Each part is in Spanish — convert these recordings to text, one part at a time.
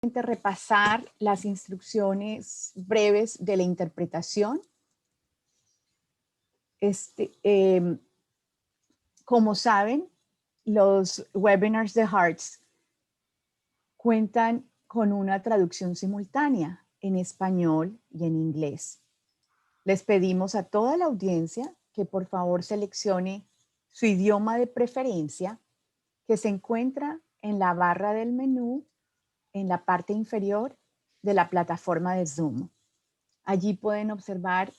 repasar las instrucciones breves de la interpretación. Como saben, los webinars de Hearts cuentan con una traducción simultánea en español y en inglés. Les pedimos a toda la audiencia que por favor seleccione su idioma de preferencia, que se encuentra en la barra del menú en la parte inferior de la plataforma de Zoom. Allí pueden observar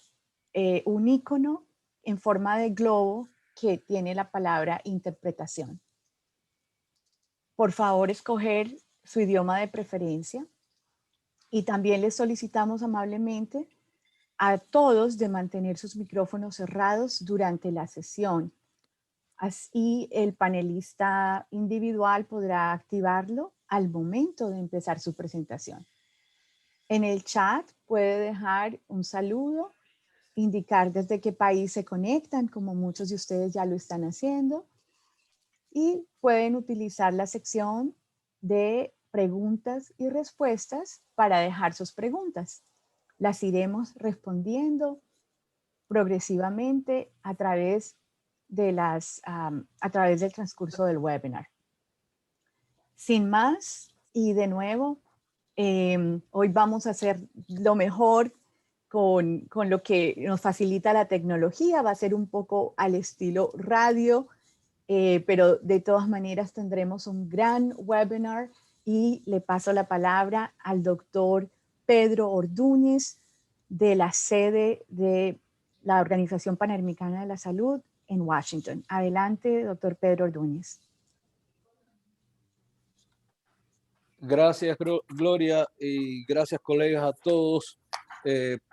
un icono en forma de globo que tiene la palabra interpretación. Por favor, escoger su idioma de preferencia y también les solicitamos amablemente a todos de mantener sus micrófonos cerrados durante la sesión. Así el panelista individual podrá activarlo al momento de empezar su presentación. En el chat puede dejar un saludo, indicar desde qué país se conectan, como muchos de ustedes ya lo están haciendo, y pueden utilizar la sección de preguntas y respuestas para dejar sus preguntas. Las iremos respondiendo progresivamente a través del transcurso del webinar. Sin más, y de nuevo, hoy vamos a hacer lo mejor con lo que nos facilita la tecnología. Va a ser un poco al estilo radio, pero de todas maneras tendremos un gran webinar y le paso la palabra al doctor Pedro Ordúñez de la sede de la Organización Panamericana de la Salud en Washington. Adelante, doctor Pedro Ordúñez. Gracias, Gloria, y gracias, colegas, a todos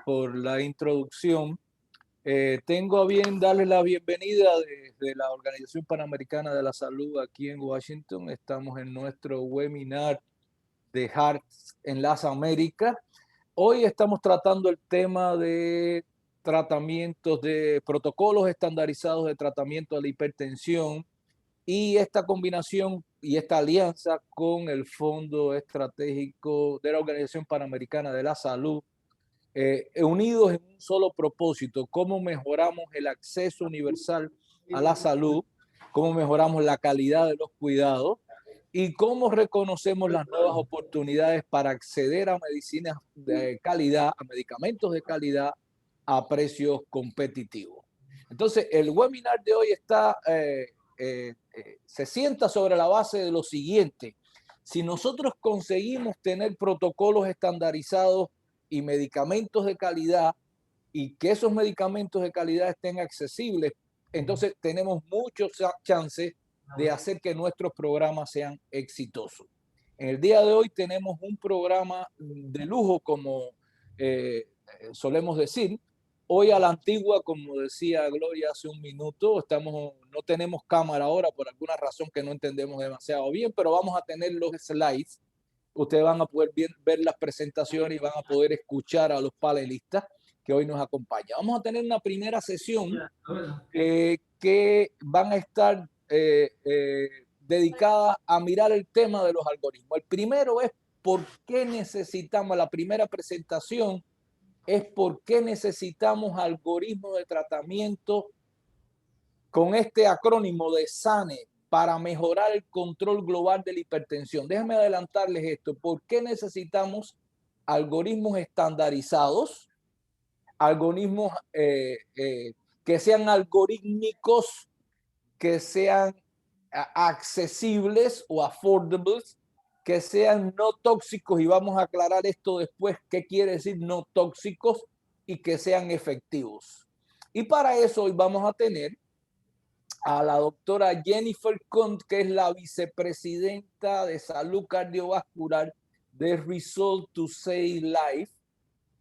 por la introducción. Tengo a bien darles la bienvenida desde la Organización Panamericana de la Salud aquí en Washington. Estamos en nuestro webinar de Hearts en las Américas. Hoy estamos tratando el tema de tratamientos, de protocolos estandarizados de tratamiento de la hipertensión y esta combinación y esta alianza con el Fondo Estratégico de la Organización Panamericana de la Salud, unidos en un solo propósito: cómo mejoramos el acceso universal a la salud, cómo mejoramos la calidad de los cuidados y cómo reconocemos las nuevas oportunidades para acceder a medicinas de calidad, a medicamentos de calidad a precios competitivos. Entonces, el webinar de hoy se sienta sobre la base de lo siguiente: si nosotros conseguimos tener protocolos estandarizados y medicamentos de calidad, y que esos medicamentos de calidad estén accesibles, entonces tenemos muchos chances de hacer que nuestros programas sean exitosos. En el día de hoy tenemos un programa de lujo, como solemos decir. Hoy a la antigua, como decía Gloria hace un minuto, no tenemos cámara ahora por alguna razón que no entendemos demasiado bien, pero vamos a tener los slides. Ustedes van a poder ver las presentaciones y van a poder escuchar a los panelistas que hoy nos acompañan. Vamos a tener una primera sesión que van a estar dedicadas a mirar el tema de los algoritmos. El primero es por qué necesitamos, la primera presentación es por qué necesitamos algoritmos de tratamiento con este acrónimo de SANE para mejorar el control global de la hipertensión. Déjenme adelantarles esto. ¿Por qué necesitamos algoritmos estandarizados? Algoritmos que sean algorítmicos, que sean accesibles o affordables, que sean no tóxicos, y vamos a aclarar esto después, qué quiere decir no tóxicos, y que sean efectivos. Y para eso hoy vamos a tener a la doctora Jennifer Kont, que es la vicepresidenta de salud cardiovascular de Resolve to Save Life.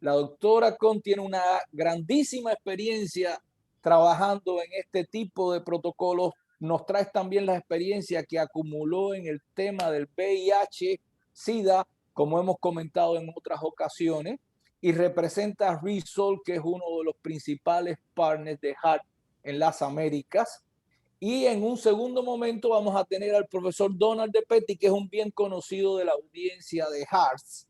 La doctora Kont tiene una grandísima experiencia trabajando en este tipo de protocolos. Nos trae también la experiencia que acumuló en el tema del VIH, SIDA, como hemos comentado en otras ocasiones, y representa a Resolve, que es uno de los principales partners de Heart en las Américas. Y en un segundo momento vamos a tener al profesor Donald De Petty, que es un bien conocido de la audiencia de HEARTS,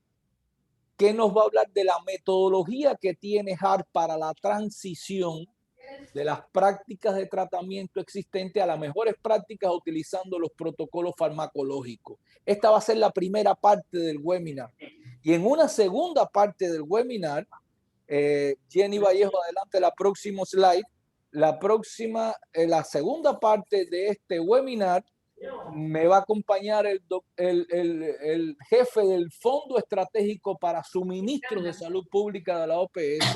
que nos va a hablar de la metodología que tiene HEARTS para la transición de las prácticas de tratamiento existentes a las mejores prácticas utilizando los protocolos farmacológicos. Esta va a ser la primera parte del webinar. Y en una segunda parte del webinar, Jenny Vallejo, adelante la próxima slide. La segunda parte de este webinar me va a acompañar el jefe del Fondo Estratégico para Suministros de Salud Pública de la OPS,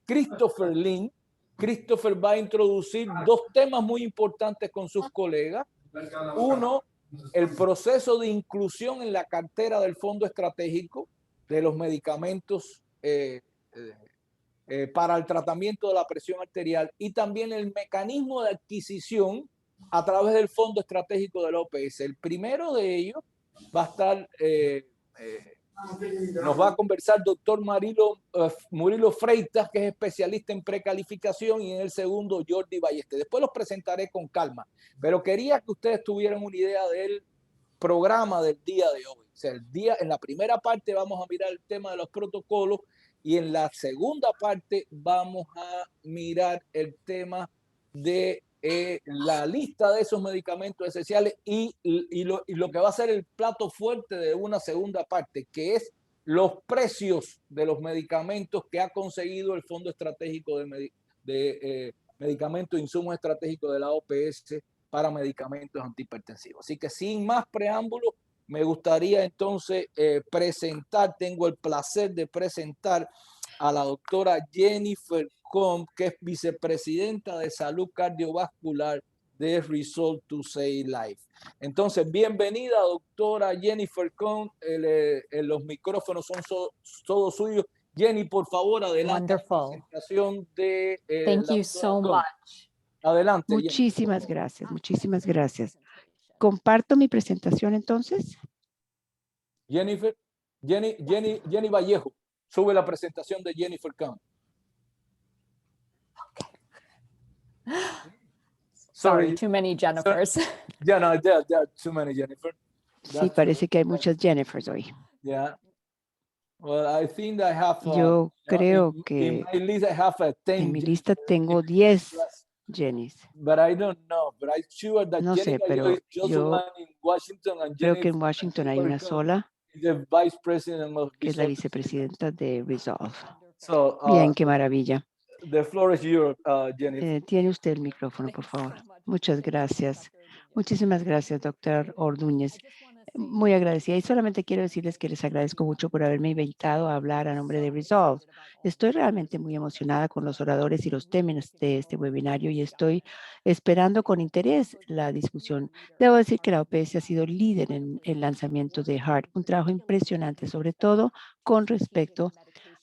Christopher Lin. Christopher va a introducir dos temas muy importantes con sus colegas. Uno, el proceso de inclusión en la cartera del Fondo Estratégico de los medicamentos para el tratamiento de la presión arterial, y también el mecanismo de adquisición a través del Fondo Estratégico de la OPS. El primero de ellos va a estar, nos va a conversar doctor Murilo Freitas, que es especialista en precalificación, y en el segundo Jordi Balleste. Después los presentaré con calma, pero quería que ustedes tuvieran una idea del programa del día de hoy. O sea, en la primera parte vamos a mirar el tema de los protocolos, y en la segunda parte vamos a mirar el tema de la lista de esos medicamentos esenciales y lo que va a ser el plato fuerte de una segunda parte, que es los precios de los medicamentos que ha conseguido el Fondo Estratégico de Medicamentos e Insumos Estratégicos de la OPS para medicamentos antihipertensivos. Así que sin más preámbulos, me gustaría entonces tengo el placer de presentar a la doctora Jennifer Comp, que es vicepresidenta de Salud Cardiovascular de Resolve to Save Life. Entonces, bienvenida, doctora Jennifer Comp. Los micrófonos son todos suyos. Jenny, por favor, adelante. Wonderful. La presentación de Thank la you doctora so Comp. much. Adelante. Muchísimas gracias, muchísimas gracias. ¿Comparto mi presentación entonces? Jenny Vallejo, sube la presentación de Jennifer Comp. Sorry, too many Jennifers. Yeah, no, there are too many Jennifer. Sí, parece que hay muchas Jennifers hoy. Yeah. Well, I think I have. Yo creo in que my list I have 10 en mi Jennifer lista tengo in 10 class, Jennys. but I don't know. But I'm sure that No Jenny sé, Vallejo pero is just yo one in Washington, and creo que en Jennifer Washington hay una Comp sola, is the vice president of que es la Resolve. vicepresidenta de Resolve. So, Bien, qué maravilla. the floor is yours, Jennifer. Tiene usted el micrófono, por favor. Muchas gracias. Muchísimas gracias, doctor Ordúñez. Muy agradecida. Y solamente quiero decirles que les agradezco mucho por haberme invitado a hablar a nombre de Resolve. Estoy realmente muy emocionada con los oradores y los temas de este webinario y estoy esperando con interés la discusión. Debo decir que la OPS ha sido líder en el lanzamiento de HEART, un trabajo impresionante, sobre todo con respecto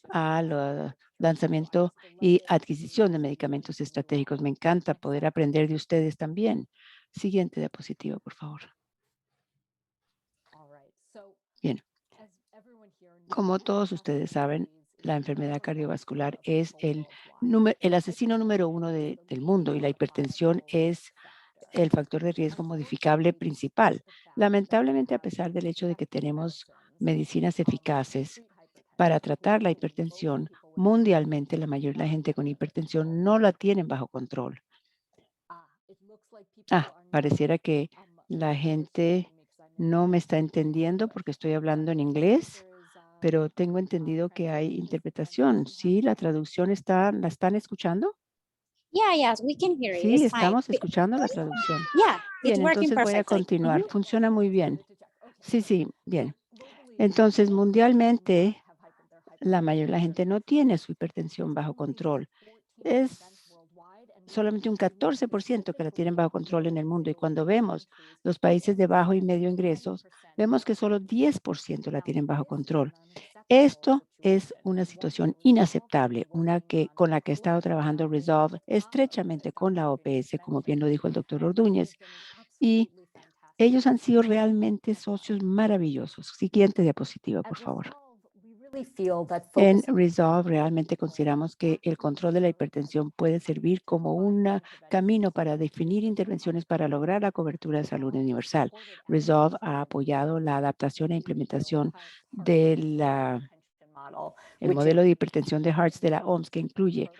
al lanzamiento y adquisición de medicamentos estratégicos. Me encanta poder aprender de ustedes también. Siguiente diapositiva, por favor. Bien. Como todos ustedes saben, la enfermedad cardiovascular es el asesino número 1 del mundo, y la hipertensión es el factor de riesgo modificable principal. Lamentablemente, a pesar del hecho de que tenemos medicinas eficaces para tratar la hipertensión, mundialmente la mayoría de la gente con hipertensión no la tienen bajo control. Pareciera que la gente no me está entendiendo porque estoy hablando en inglés, pero tengo entendido que hay interpretación. ¿Sí? ¿La traducción la están escuchando? Yeah, we can hear you. Sí, It's estamos fine. escuchando la traducción. Yeah, it's Bien, working entonces voy a perfectly. continuar. Funciona muy bien. Sí, bien. Entonces, mundialmente, la mayoría de la gente no tiene su hipertensión bajo control. Es solamente un 14% que la tienen bajo control en el mundo. Y cuando vemos los países de bajo y medio ingresos, vemos que solo 10% la tienen bajo control. Esto es una situación inaceptable, con la que ha estado trabajando Resolve estrechamente con la OPS, como bien lo dijo el doctor Ordúñez. Y ellos han sido realmente socios maravillosos. Siguiente diapositiva, por favor. En Resolve realmente consideramos que el control de la hipertensión puede servir como un camino para definir intervenciones para lograr la cobertura de salud universal. Resolve ha apoyado la adaptación e implementación del modelo de hipertensión de Hearts de la OMS, que incluye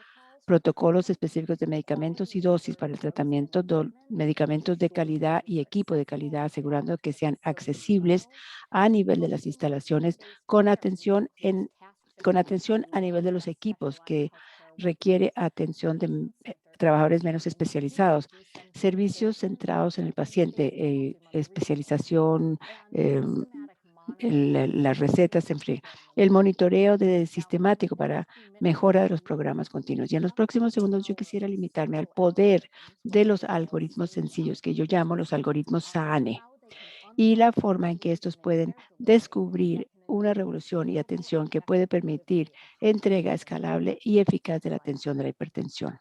protocolos específicos de medicamentos y dosis para el tratamiento, medicamentos de calidad y equipo de calidad, asegurando que sean accesibles a nivel de las instalaciones con atención a nivel de los equipos que requiere atención de trabajadores menos especializados, servicios centrados en el paciente, especialización, las recetas en frío, el monitoreo sistemático para mejora de los programas continuos. Y en los próximos segundos yo quisiera limitarme al poder de los algoritmos sencillos que yo llamo los algoritmos SAANE y la forma en que estos pueden descubrir una revolución y atención que puede permitir entrega escalable y eficaz de la atención de la hipertensión.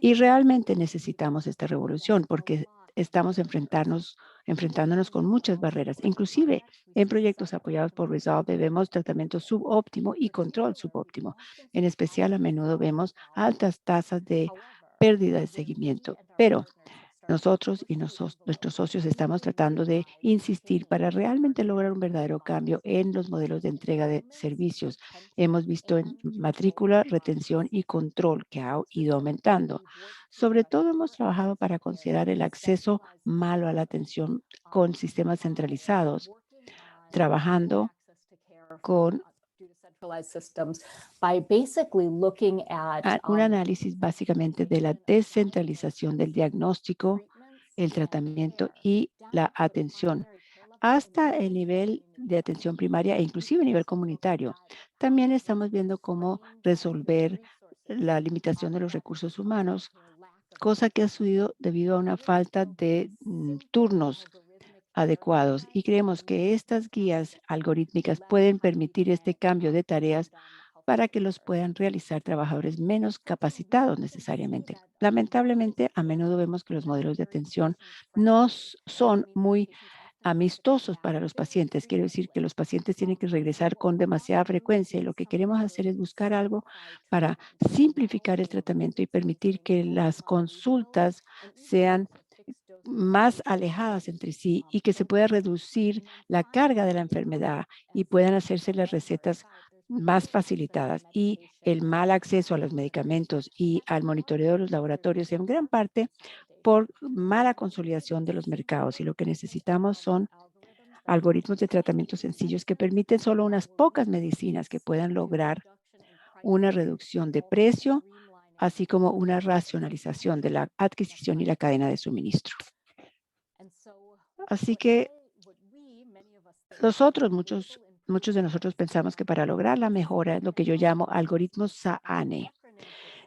Y realmente necesitamos esta revolución porque estamos enfrentándonos con muchas barreras. Inclusive en proyectos apoyados por Resolve vemos tratamiento subóptimo y control subóptimo. En especial, a menudo vemos altas tasas de pérdida de seguimiento. Pero nosotros y nuestros socios estamos tratando de insistir para realmente lograr un verdadero cambio en los modelos de entrega de servicios. Hemos visto en matrícula, retención y control que ha ido aumentando. Sobre todo hemos trabajado para considerar el acceso malo a la atención con sistemas centralizados, trabajando con un análisis básicamente de la descentralización del diagnóstico, el tratamiento y la atención, hasta el nivel de atención primaria e inclusive a nivel comunitario. También estamos viendo cómo resolver la limitación de los recursos humanos, cosa que ha sucedido debido a una falta de turnos adecuados. Y creemos que estas guías algorítmicas pueden permitir este cambio de tareas para que los puedan realizar trabajadores menos capacitados necesariamente. Lamentablemente, a menudo vemos que los modelos de atención no son muy amistosos para los pacientes. Quiero decir que los pacientes tienen que regresar con demasiada frecuencia y lo que queremos hacer es buscar algo para simplificar el tratamiento y permitir que las consultas sean más alejadas entre sí y que se pueda reducir la carga de la enfermedad y puedan hacerse las recetas más facilitadas y el mal acceso a los medicamentos y al monitoreo de los laboratorios en gran parte por mala consolidación de los mercados. Y lo que necesitamos son algoritmos de tratamiento sencillos que permiten solo unas pocas medicinas que puedan lograr una reducción de precio, así como una racionalización de la adquisición y la cadena de suministro. Así que muchos de nosotros pensamos que para lograr la mejora es lo que yo llamo algoritmos SAANE.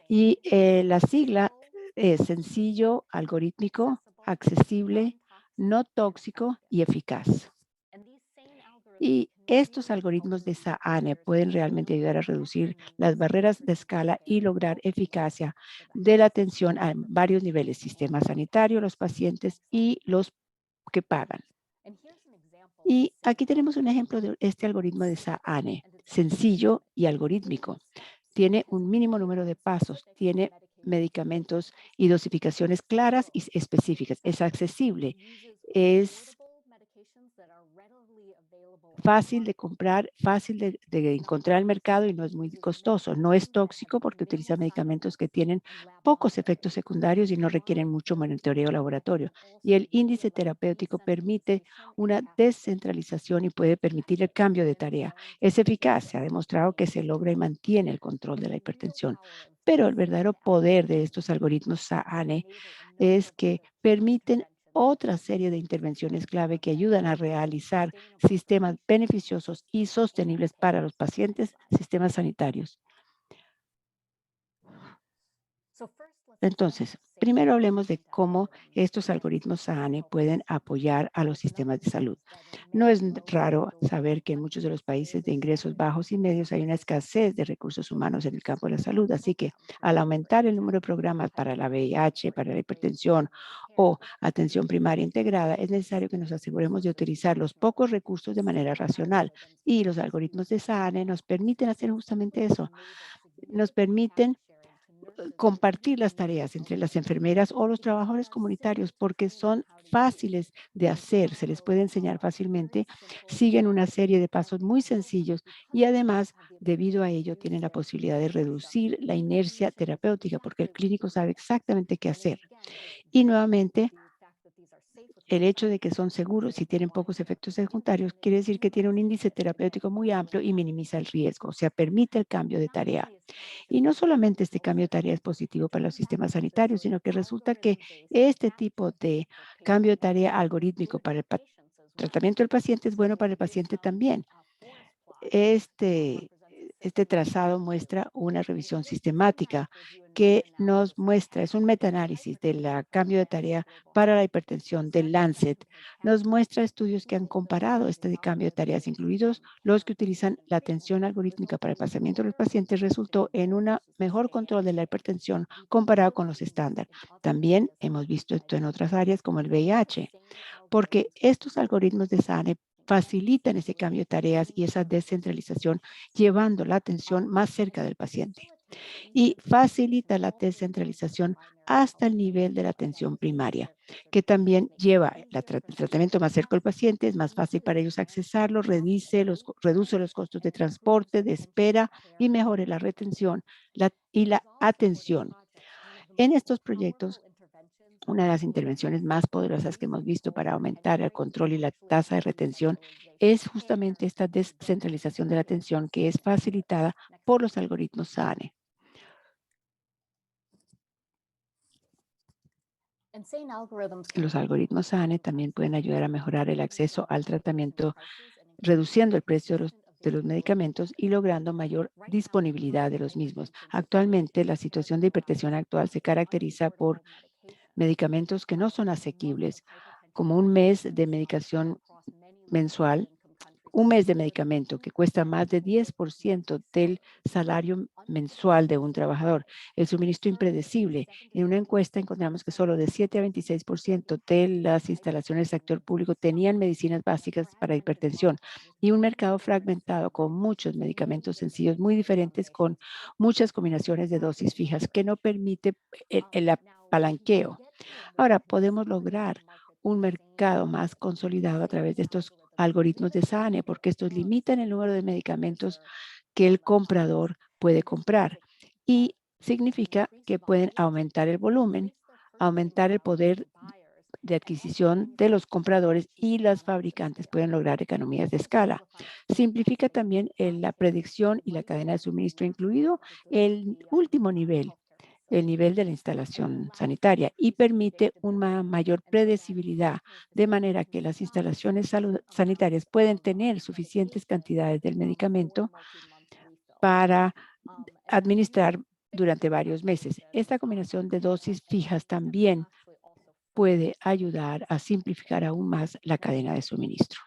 Y la sigla es sencillo, algorítmico, accesible, no tóxico y eficaz. Y estos algoritmos de SAANE pueden realmente ayudar a reducir las barreras de escala y lograr eficacia de la atención a varios niveles, sistema sanitario, los pacientes y los que pagan. Y aquí tenemos un ejemplo de este algoritmo de SAANE, sencillo y algorítmico. Tiene un mínimo número de pasos, tiene medicamentos y dosificaciones claras y específicas. Es accesible, es fácil de comprar, fácil de encontrar al mercado y no es muy costoso. No es tóxico porque utiliza medicamentos que tienen pocos efectos secundarios y no requieren mucho monitoreo laboratorio. Y el índice terapéutico permite una descentralización y puede permitir el cambio de tarea. Es eficaz, se ha demostrado que se logra y mantiene el control de la hipertensión. Pero el verdadero poder de estos algoritmos SAANE es que permiten otra serie de intervenciones clave que ayudan a realizar sistemas beneficiosos y sostenibles para los pacientes, sistemas sanitarios. Entonces, Primero hablemos de cómo estos algoritmos SANE pueden apoyar a los sistemas de salud. No es raro saber que en muchos de los países de ingresos bajos y medios hay una escasez de recursos humanos en el campo de la salud. Así que al aumentar el número de programas para la VIH, para la hipertensión o atención primaria integrada, es necesario que nos aseguremos de utilizar los pocos recursos de manera racional. Y los algoritmos de SANE nos permiten hacer justamente eso. Nos permiten compartir las tareas entre las enfermeras o los trabajadores comunitarios porque son fáciles de hacer, se les puede enseñar fácilmente, siguen una serie de pasos muy sencillos y además, debido a ello, tienen la posibilidad de reducir la inercia terapéutica porque el clínico sabe exactamente qué hacer. Y nuevamente, el hecho de que son seguros y tienen pocos efectos secundarios quiere decir que tiene un índice terapéutico muy amplio y minimiza el riesgo, o sea, permite el cambio de tarea. Y no solamente este cambio de tarea es positivo para los sistemas sanitarios, sino que resulta que este tipo de cambio de tarea algorítmico para el tratamiento del paciente es bueno para el paciente también. Este trazado muestra una revisión sistemática que nos muestra, es un metaanálisis del cambio de tarea para la hipertensión del Lancet. Nos muestra estudios que han comparado este cambio de tareas, incluidos los que utilizan la atención algorítmica para el pasamiento de los pacientes, resultó en un mejor control de la hipertensión comparado con los estándares. También hemos visto esto en otras áreas como el VIH, porque estos algoritmos de SANE facilitan ese cambio de tareas y esa descentralización, llevando la atención más cerca del paciente. Y facilita la descentralización hasta el nivel de la atención primaria, que también lleva el tratamiento más cerca del paciente, es más fácil para ellos accesarlo, reduce los costos de transporte, de espera y mejore la retención y la atención. En estos proyectos, una de las intervenciones más poderosas que hemos visto para aumentar el control y la tasa de retención es justamente esta descentralización de la atención que es facilitada por los algoritmos SANE. Los algoritmos SANE también pueden ayudar a mejorar el acceso al tratamiento, reduciendo el precio de los medicamentos y logrando mayor disponibilidad de los mismos. Actualmente, la situación de hipertensión actual se caracteriza por medicamentos que no son asequibles, como un mes de medicación mensual, un mes de medicamento que cuesta más de 10% del salario mensual de un trabajador. El suministro impredecible. En una encuesta encontramos que solo de 7 a 26% de las instalaciones del sector público tenían medicinas básicas para hipertensión y un mercado fragmentado con muchos medicamentos sencillos muy diferentes con muchas combinaciones de dosis fijas que no permite el apalanqueo. Ahora, podemos lograr un mercado más consolidado a través de estos algoritmos de SANE, porque estos limitan el número de medicamentos que el comprador puede comprar y significa que pueden aumentar el volumen, aumentar el poder de adquisición de los compradores y las fabricantes pueden lograr economías de escala. Simplifica también la predicción y la cadena de suministro, incluido el último nivel, el nivel de la instalación sanitaria y permite una mayor predecibilidad, de manera que las instalaciones sanitarias pueden tener suficientes cantidades del medicamento para administrar durante varios meses. Esta combinación de dosis fijas también puede ayudar a simplificar aún más la cadena de suministro.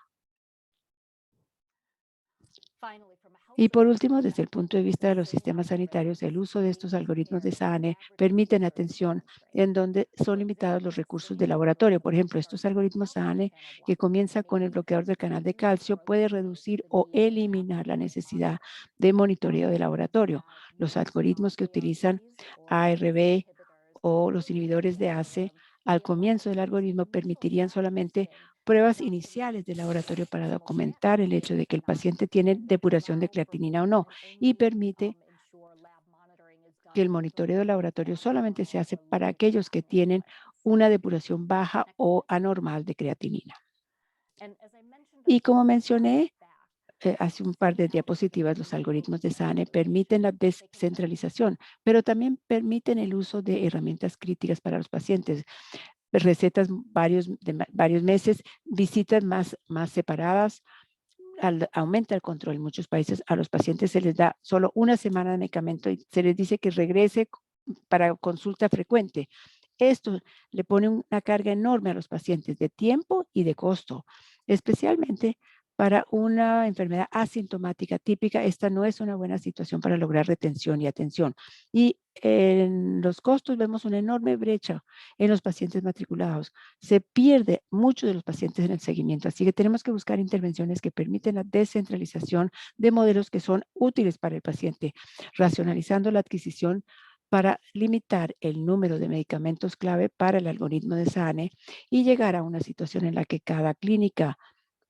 Y por último, desde el punto de vista de los sistemas sanitarios, el uso de estos algoritmos de SANE permiten atención en donde son limitados los recursos de laboratorio. Por ejemplo, estos algoritmos SANE que comienza con el bloqueador del canal de calcio puede reducir o eliminar la necesidad de monitoreo de laboratorio. Los algoritmos que utilizan ARB o los inhibidores de ACE al comienzo del algoritmo permitirían solamente pruebas iniciales de laboratorio para documentar el hecho de que el paciente tiene depuración de creatinina o no y permite que el monitoreo de laboratorio solamente se hace para aquellos que tienen una depuración baja o anormal de creatinina. Y como mencioné hace un par de diapositivas, los algoritmos de SANE permiten la descentralización, pero también permiten el uso de herramientas críticas para los pacientes. Recetas de varios meses, visitas más separadas, aumenta el control. En muchos países a los pacientes se les da solo una semana de medicamento y se les dice que regrese para consulta frecuente. Esto le pone una carga enorme a los pacientes de tiempo y de costo, especialmente para una enfermedad asintomática típica. Esta no es una buena situación para lograr retención y atención. Y en los costos vemos una enorme brecha en los pacientes matriculados. Se pierde mucho de los pacientes en el seguimiento, así que tenemos que buscar intervenciones que permiten la descentralización de modelos que son útiles para el paciente, racionalizando la adquisición para limitar el número de medicamentos clave para el algoritmo de SANE y llegar a una situación en la que cada clínica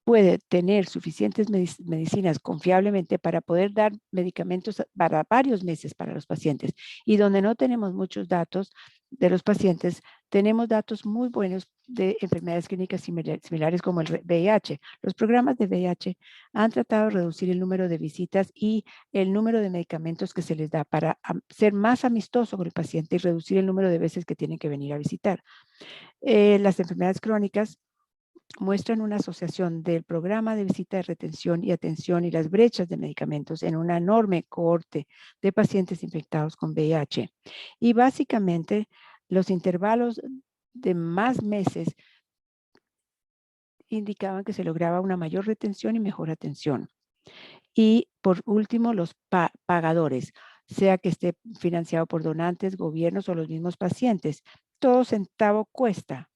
puede tener suficientes medicinas confiablemente para poder dar medicamentos para varios meses para los pacientes. Y donde no tenemos muchos datos de los pacientes, tenemos datos muy buenos de enfermedades clínicas similares como el VIH. Los programas de VIH han tratado de reducir el número de visitas y el número de medicamentos que se les da para ser más amistoso con el paciente y reducir el número de veces que tienen que venir a visitar. Las enfermedades crónicas muestran una asociación del programa de visita de retención y atención y las brechas de medicamentos en una enorme cohorte de pacientes infectados con VIH. Y básicamente los intervalos de más meses indicaban que se lograba una mayor retención y mejor atención. Y por último, los pagadores, sea que esté financiado por donantes, gobiernos o los mismos pacientes. Todo centavo cuesta,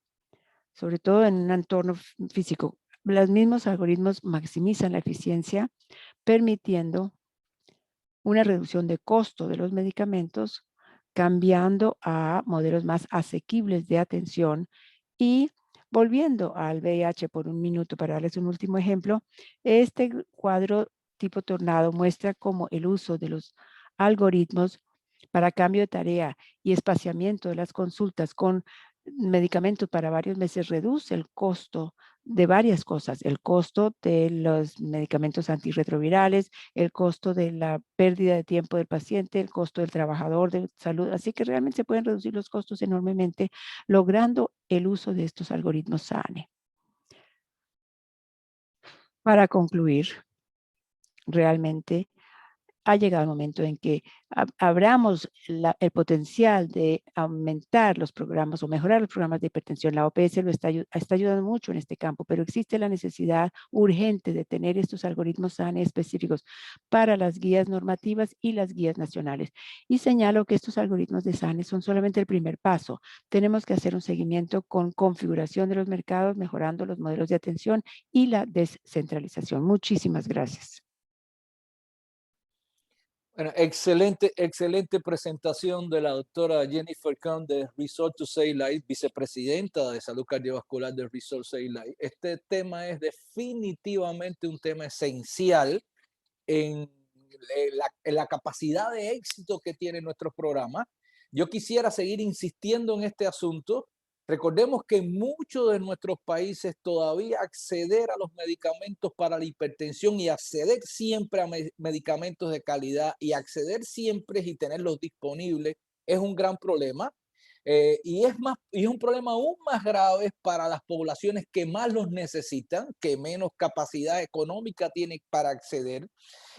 sobre todo en un entorno físico. Los mismos algoritmos maximizan la eficiencia, permitiendo una reducción de costo de los medicamentos, cambiando a modelos más asequibles de atención y volviendo al VIH por un minuto para darles un último ejemplo. Este cuadro tipo tornado muestra cómo el uso de los algoritmos para cambio de tarea y espaciamiento de las consultas con medicamentos para varios meses reduce el costo de varias cosas, el costo de los medicamentos antirretrovirales, el costo de la pérdida de tiempo del paciente, el costo del trabajador de salud. Así que realmente se pueden reducir los costos enormemente logrando el uso de estos algoritmos SANE. Para concluir, realmente ha llegado el momento en que abramos el potencial de aumentar los programas o mejorar los programas de hipertensión. La OPS está ayudando mucho en este campo, pero existe la necesidad urgente de tener estos algoritmos SANE específicos para las guías normativas y las guías nacionales. Y señalo que estos algoritmos de SANE son solamente el primer paso. Tenemos que hacer un seguimiento con configuración de los mercados, mejorando los modelos de atención y la descentralización. Muchísimas gracias. Bueno, excelente presentación de la doctora Jennifer Cohn de Resolve to Save Lives, vicepresidenta de salud cardiovascular de Resolve to Save Lives. Este tema es definitivamente un tema esencial en la capacidad de éxito que tiene nuestro programa. Yo quisiera seguir insistiendo en este asunto. Recordemos que en muchos de nuestros países todavía acceder a los medicamentos para la hipertensión y acceder siempre a medicamentos de calidad y acceder siempre y tenerlos disponibles es un gran problema. Y es un problema aún más grave para las poblaciones que más los necesitan, que menos capacidad económica tienen para acceder,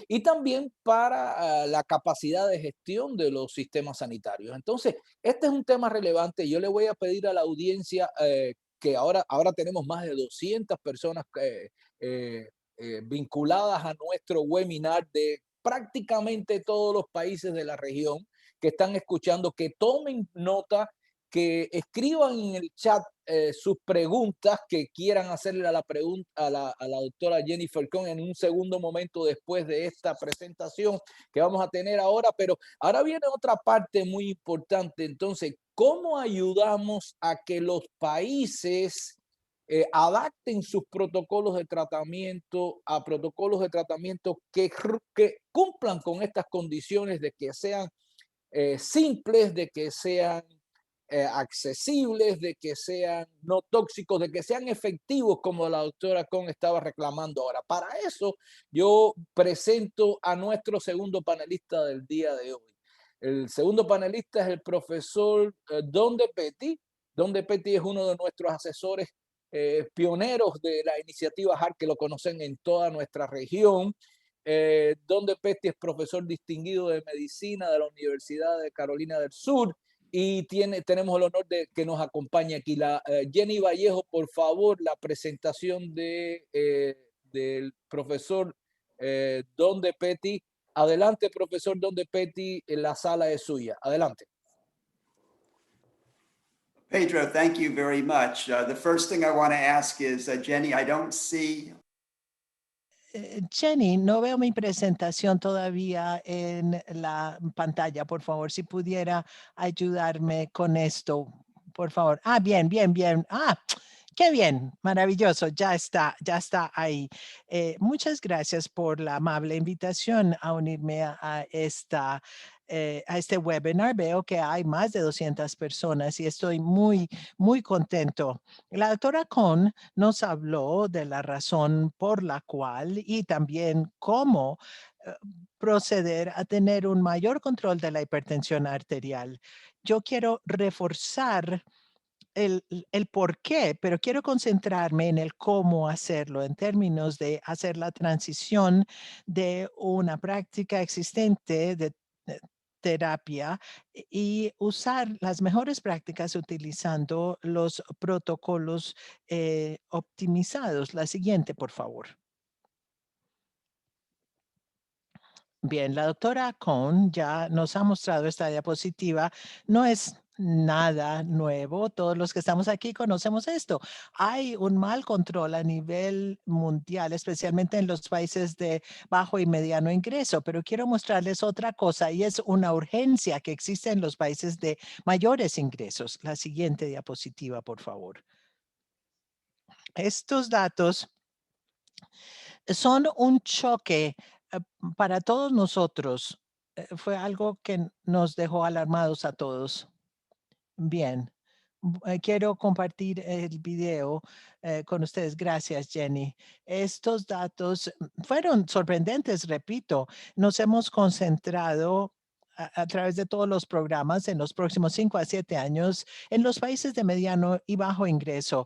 y también para la capacidad de gestión de los sistemas sanitarios. Entonces, este es un tema relevante. Yo le voy a pedir a la audiencia que ahora tenemos más de 200 personas vinculadas a nuestro webinar de prácticamente todos los países de la región que están escuchando, que tomen nota, que escriban en el chat sus preguntas que quieran hacerle a la doctora Jennifer Cohn en un segundo momento después de esta presentación que vamos a tener ahora. Pero ahora viene otra parte muy importante. Entonces, ¿cómo ayudamos a que los países adapten sus protocolos de tratamiento a protocolos de tratamiento que cumplan con estas condiciones de que sean simples, de que sean accesibles, de que sean no tóxicos, de que sean efectivos, como la doctora Cohn estaba reclamando ahora? Para eso yo presento a nuestro segundo panelista del día de hoy. El segundo panelista es el profesor Don De Petty. Don De Petty es uno de nuestros asesores pioneros de la iniciativa HART, que lo conocen en toda nuestra región. Don De Petty es profesor distinguido de medicina de la Universidad de Carolina del Sur y tenemos el honor de que nos acompañe aquí Jenny Vallejo. Por favor, la presentación del profesor Don De Petty. Adelante, profesor Don De Petty, la sala es suya. Adelante. Pedro, thank you very much. The first thing I want to ask is, Jenny, I don't see. Jenny, no veo mi presentación todavía en la pantalla. Por favor, si pudiera ayudarme con esto, por favor. Ah, bien, bien, bien. Ah, qué bien, maravilloso, ya está ahí. Muchas gracias por la amable invitación a unirme a este webinar. Veo que hay más de 200 personas y estoy muy, muy contento. La doctora Kohn nos habló de la razón por la cual y también cómo proceder a tener un mayor control de la hipertensión arterial. Yo quiero reforzar el por qué, pero quiero concentrarme en el cómo hacerlo en términos de hacer la transición de una práctica existente de terapia y usar las mejores prácticas utilizando los protocolos optimizados. La siguiente, por favor. Bien, la doctora Kohn ya nos ha mostrado esta diapositiva. No es nada nuevo. Todos los que estamos aquí conocemos esto. Hay un mal control a nivel mundial, especialmente en los países de bajo y mediano ingreso. Pero quiero mostrarles otra cosa y es una urgencia que existe en los países de mayores ingresos. La siguiente diapositiva, por favor. Estos datos son un choque para todos nosotros. Fue algo que nos dejó alarmados a todos. Bien, quiero compartir el video con ustedes. Gracias, Jenny. Estos datos fueron sorprendentes, repito. Nos hemos concentrado a través de todos los programas en los próximos 5 a 7 años en los países de mediano y bajo ingreso.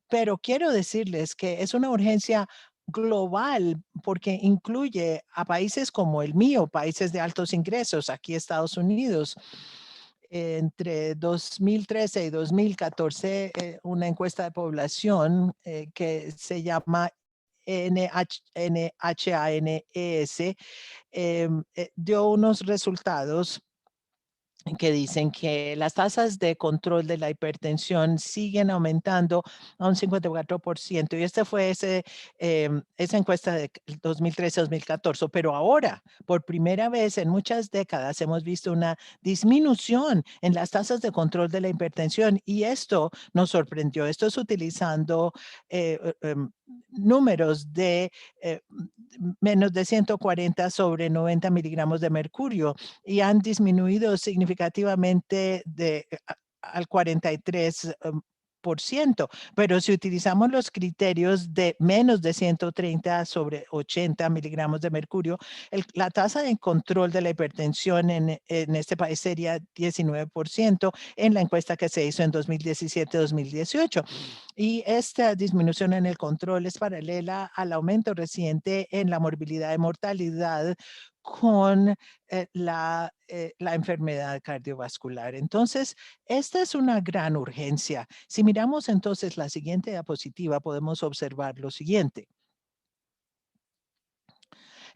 Pero quiero decirles que es una urgencia global porque incluye a países como el mío, países de altos ingresos, aquí Estados Unidos. Entre 2013 y 2014, una encuesta de población que se llama NHANES dio unos resultados que dicen que las tasas de control de la hipertensión siguen aumentando a un 54%. Y esta fue esa encuesta de 2013-2014. Pero ahora, por primera vez en muchas décadas, hemos visto una disminución en las tasas de control de la hipertensión. Y esto nos sorprendió. Esto es utilizando números de menos de 140 sobre 90 miligramos de mercurio y han disminuido significativamente al 43%. Pero si utilizamos los criterios de menos de 130 sobre 80 miligramos de mercurio, la tasa de control de la hipertensión en este país sería 19% en la encuesta que se hizo en 2017-2018. Y esta disminución en el control es paralela al aumento reciente en la morbilidad y mortalidad con la enfermedad cardiovascular. Entonces, esta es una gran urgencia. Si miramos entonces la siguiente diapositiva, podemos observar lo siguiente.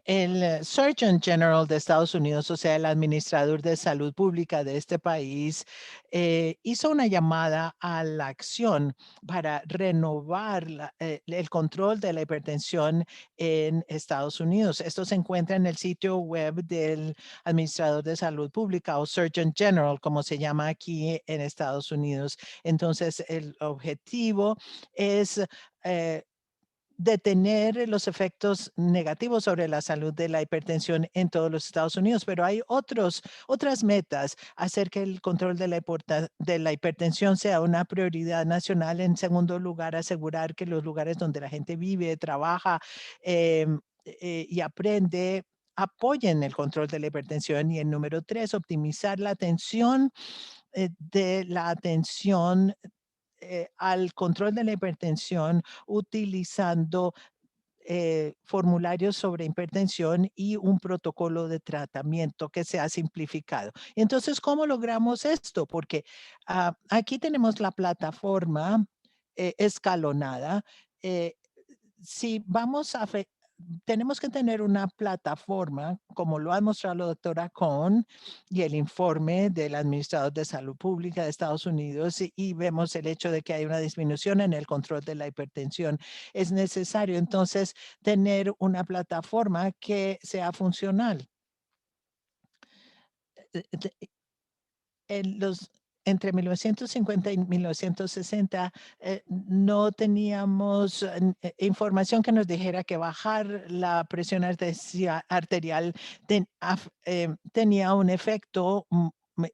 El Surgeon General de Estados Unidos, o sea, el administrador de salud pública de este país, hizo una llamada a la acción para renovar el control de la hipertensión en Estados Unidos. Esto se encuentra en el sitio web del administrador de salud pública o Surgeon General, como se llama aquí en Estados Unidos. Entonces, el objetivo es detener los efectos negativos sobre la salud de la hipertensión en todos los Estados Unidos, pero hay otras metas: hacer que el control de la hipertensión sea una prioridad nacional. En segundo lugar, asegurar que los lugares donde la gente vive, trabaja y aprende apoyen el control de la hipertensión. Y en número 3, optimizar la atención al control de la hipertensión utilizando formularios sobre hipertensión y un protocolo de tratamiento que se ha simplificado. Entonces, ¿cómo logramos esto? Porque aquí tenemos la plataforma escalonada. Si vamos a tenemos que tener una plataforma, como lo ha mostrado la doctora Cohn y el informe del administrador de salud pública de Estados Unidos, y vemos el hecho de que hay una disminución en el control de la hipertensión. Es necesario entonces tener una plataforma que sea funcional. Entre 1950 y 1960 no teníamos información que nos dijera que bajar la presión arterial tenía un efecto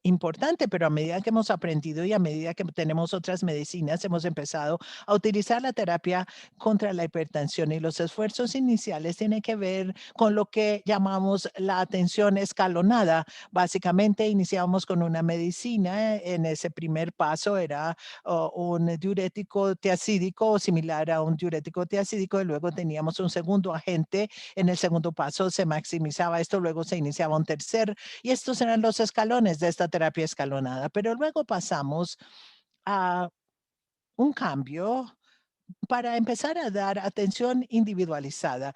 importante, pero a medida que hemos aprendido y a medida que tenemos otras medicinas, hemos empezado a utilizar la terapia contra la hipertensión, y los esfuerzos iniciales tienen que ver con lo que llamamos la atención escalonada. Básicamente iniciamos con una medicina. En ese primer paso era un diurético tiacídico o similar a un diurético tiacídico, y luego teníamos un segundo agente. En el segundo paso se maximizaba esto, luego se iniciaba un tercer, y estos eran los escalones de esta terapia escalonada. Pero luego pasamos a un cambio para empezar a dar atención individualizada.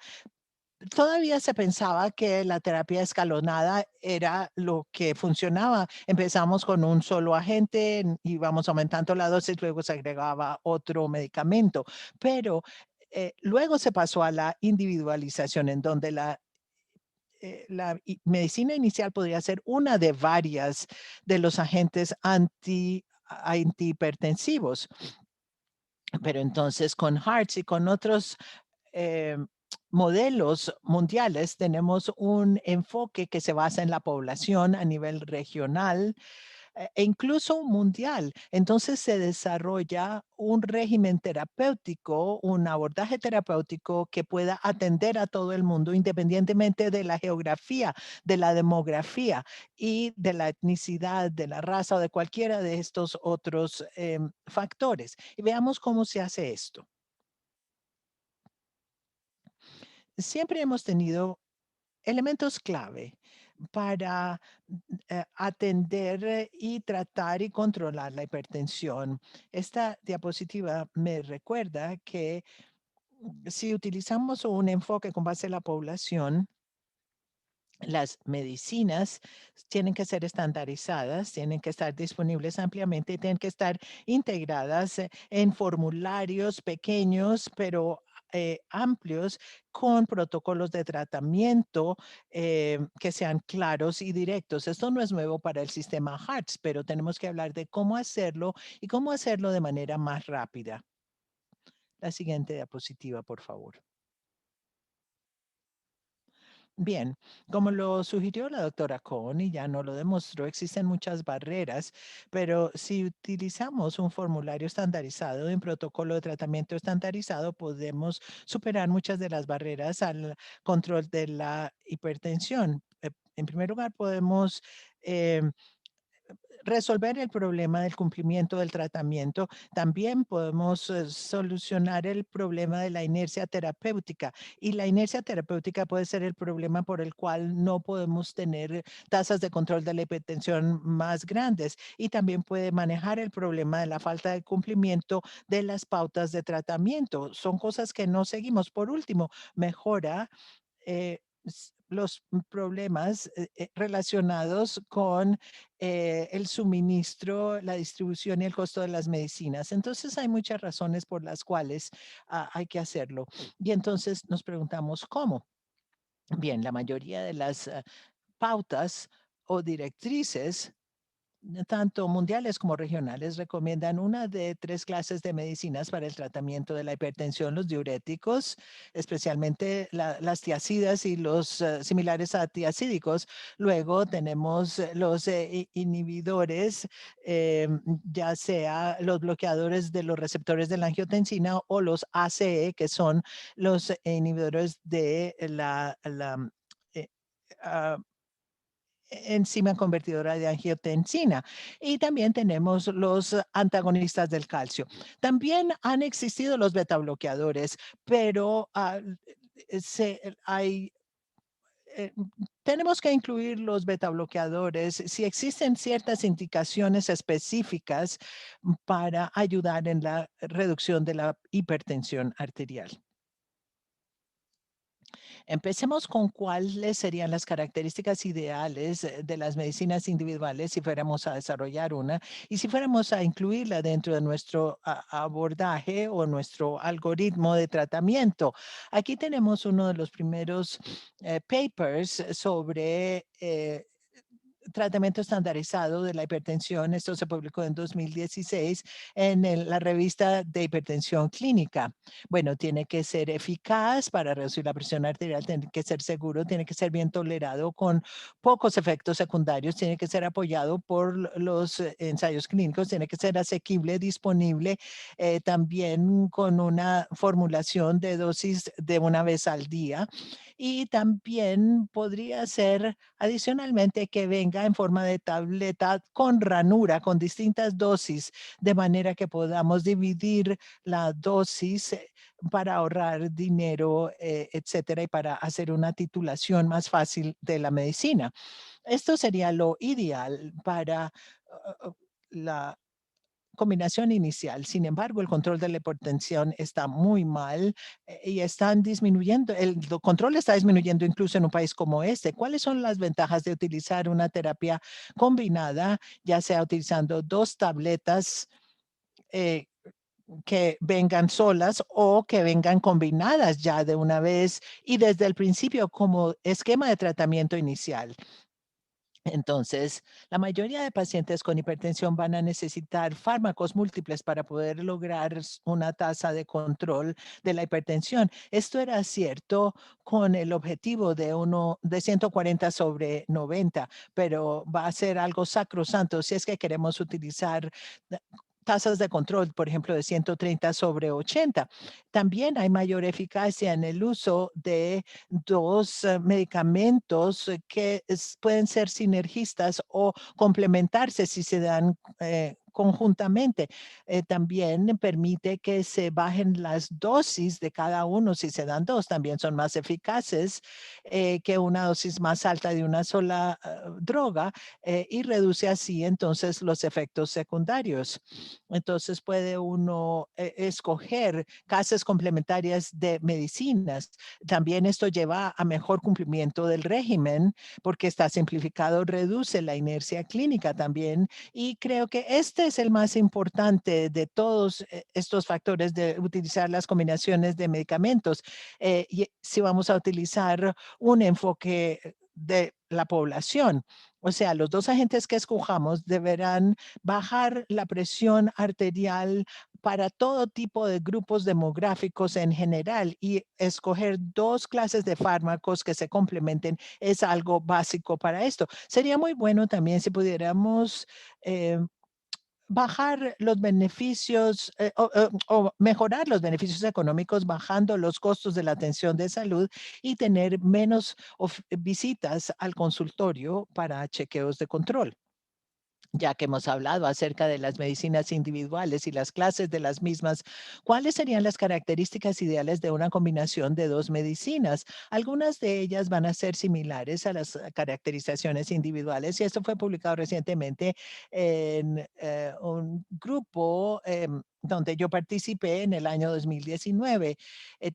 Todavía se pensaba que la terapia escalonada era lo que funcionaba. Empezamos con un solo agente, íbamos aumentando la dosis, luego se agregaba otro medicamento. Pero luego se pasó a la individualización, en donde la medicina inicial podría ser una de varias de los agentes antihipertensivos. Pero entonces con Hartz y con otros modelos mundiales tenemos un enfoque que se basa en la población a nivel regional e incluso mundial. Entonces se desarrolla un régimen terapéutico, un abordaje terapéutico que pueda atender a todo el mundo independientemente de la geografía, de la demografía y de la etnicidad, de la raza o de cualquiera de estos otros factores. Y veamos cómo se hace esto. Siempre hemos tenido elementos clave para atender y tratar y controlar la hipertensión. Esta diapositiva me recuerda que si utilizamos un enfoque con base en la población, las medicinas tienen que ser estandarizadas, tienen que estar disponibles ampliamente, tienen que estar integradas en formularios pequeños, pero amplios, con protocolos de tratamiento que sean claros y directos. Esto no es nuevo para el sistema HEARTS, pero tenemos que hablar de cómo hacerlo y cómo hacerlo de manera más rápida. La siguiente diapositiva, por favor. Bien, como lo sugirió la doctora Cohn y ya no lo demostró, existen muchas barreras, pero si utilizamos un formulario estandarizado y un protocolo de tratamiento estandarizado, podemos superar muchas de las barreras al control de la hipertensión. En primer lugar, podemos resolver el problema del cumplimiento del tratamiento. También podemos solucionar el problema de la inercia terapéutica, y la inercia terapéutica puede ser el problema por el cual no podemos tener tasas de control de la hipertensión más grandes, y también puede manejar el problema de la falta de cumplimiento de las pautas de tratamiento. Son cosas que no seguimos. Por último, mejora los problemas relacionados con el suministro, la distribución y el costo de las medicinas. Entonces hay muchas razones por las cuales hay que hacerlo. Y entonces nos preguntamos cómo. Bien, la mayoría de las pautas o directrices, tanto mundiales como regionales, recomiendan una de 3 clases de medicinas para el tratamiento de la hipertensión: los diuréticos, especialmente las tiacidas y los similares a tiacídicos. Luego tenemos los inhibidores, ya sea los bloqueadores de los receptores de la angiotensina, o los ACE, que son los inhibidores de la eh, ah, enzima convertidora de angiotensina. Y también tenemos los antagonistas del calcio. También han existido los beta bloqueadores, pero tenemos que incluir los betabloqueadores si existen ciertas indicaciones específicas para ayudar en la reducción de la hipertensión arterial. Empecemos con cuáles serían las características ideales de las medicinas individuales si fuéramos a desarrollar una y si fuéramos a incluirla dentro de nuestro abordaje o nuestro algoritmo de tratamiento. Aquí tenemos uno de los primeros papers sobre tratamiento estandarizado de la hipertensión. Esto se publicó en 2016 en la revista de hipertensión clínica. Bueno, tiene que ser eficaz para reducir la presión arterial, tiene que ser seguro, tiene que ser bien tolerado con pocos efectos secundarios, tiene que ser apoyado por los ensayos clínicos, tiene que ser asequible, disponible, también con una formulación de dosis de una vez al día. Y también podría ser adicionalmente que venga en forma de tableta con ranura, con distintas dosis, de manera que podamos dividir la dosis para ahorrar dinero, etcétera, y para hacer una titulación más fácil de la medicina. Esto sería lo ideal para la combinación inicial. Sin embargo, el control de la hipertensión está muy mal y están disminuyendo, el control está disminuyendo incluso en un país como este. ¿Cuáles son las ventajas de utilizar una terapia combinada, ya sea utilizando 2 tabletas que vengan solas o que vengan combinadas ya de una vez y desde el principio como esquema de tratamiento inicial? Entonces, la mayoría de pacientes con hipertensión van a necesitar fármacos múltiples para poder lograr una tasa de control de la hipertensión. Esto era cierto con el objetivo de 140/90, pero va a ser algo sacrosanto si es que queremos utilizar tasas de control, por ejemplo, de 130/80. También hay mayor eficacia en el uso de 2 medicamentos que pueden ser sinergistas o complementarse si se dan conjuntamente. También permite que se bajen las dosis de cada uno. Si se dan 2, también son más eficaces que una dosis más alta de una sola droga y reduce así entonces los efectos secundarios. Entonces puede uno escoger casas complementarias de medicinas. También esto lleva a mejor cumplimiento del régimen porque está simplificado, reduce la inercia clínica también. Y creo que este es el más importante de todos estos factores de utilizar las combinaciones de medicamentos. Y si vamos a utilizar un enfoque de la población. O sea, los 2 agentes que escojamos deberán bajar la presión arterial para todo tipo de grupos demográficos en general y escoger 2 clases de fármacos que se complementen es algo básico para esto. Sería muy bueno también si pudiéramos bajar los beneficios o mejorar los beneficios económicos bajando los costos de la atención de salud y tener menos visitas al consultorio para chequeos de control. Ya que hemos hablado acerca de las medicinas individuales y las clases de las mismas, ¿cuáles serían las características ideales de una combinación de 2 medicinas? Algunas de ellas van a ser similares a las caracterizaciones individuales y esto fue publicado recientemente en un grupo donde yo participé en el año 2019.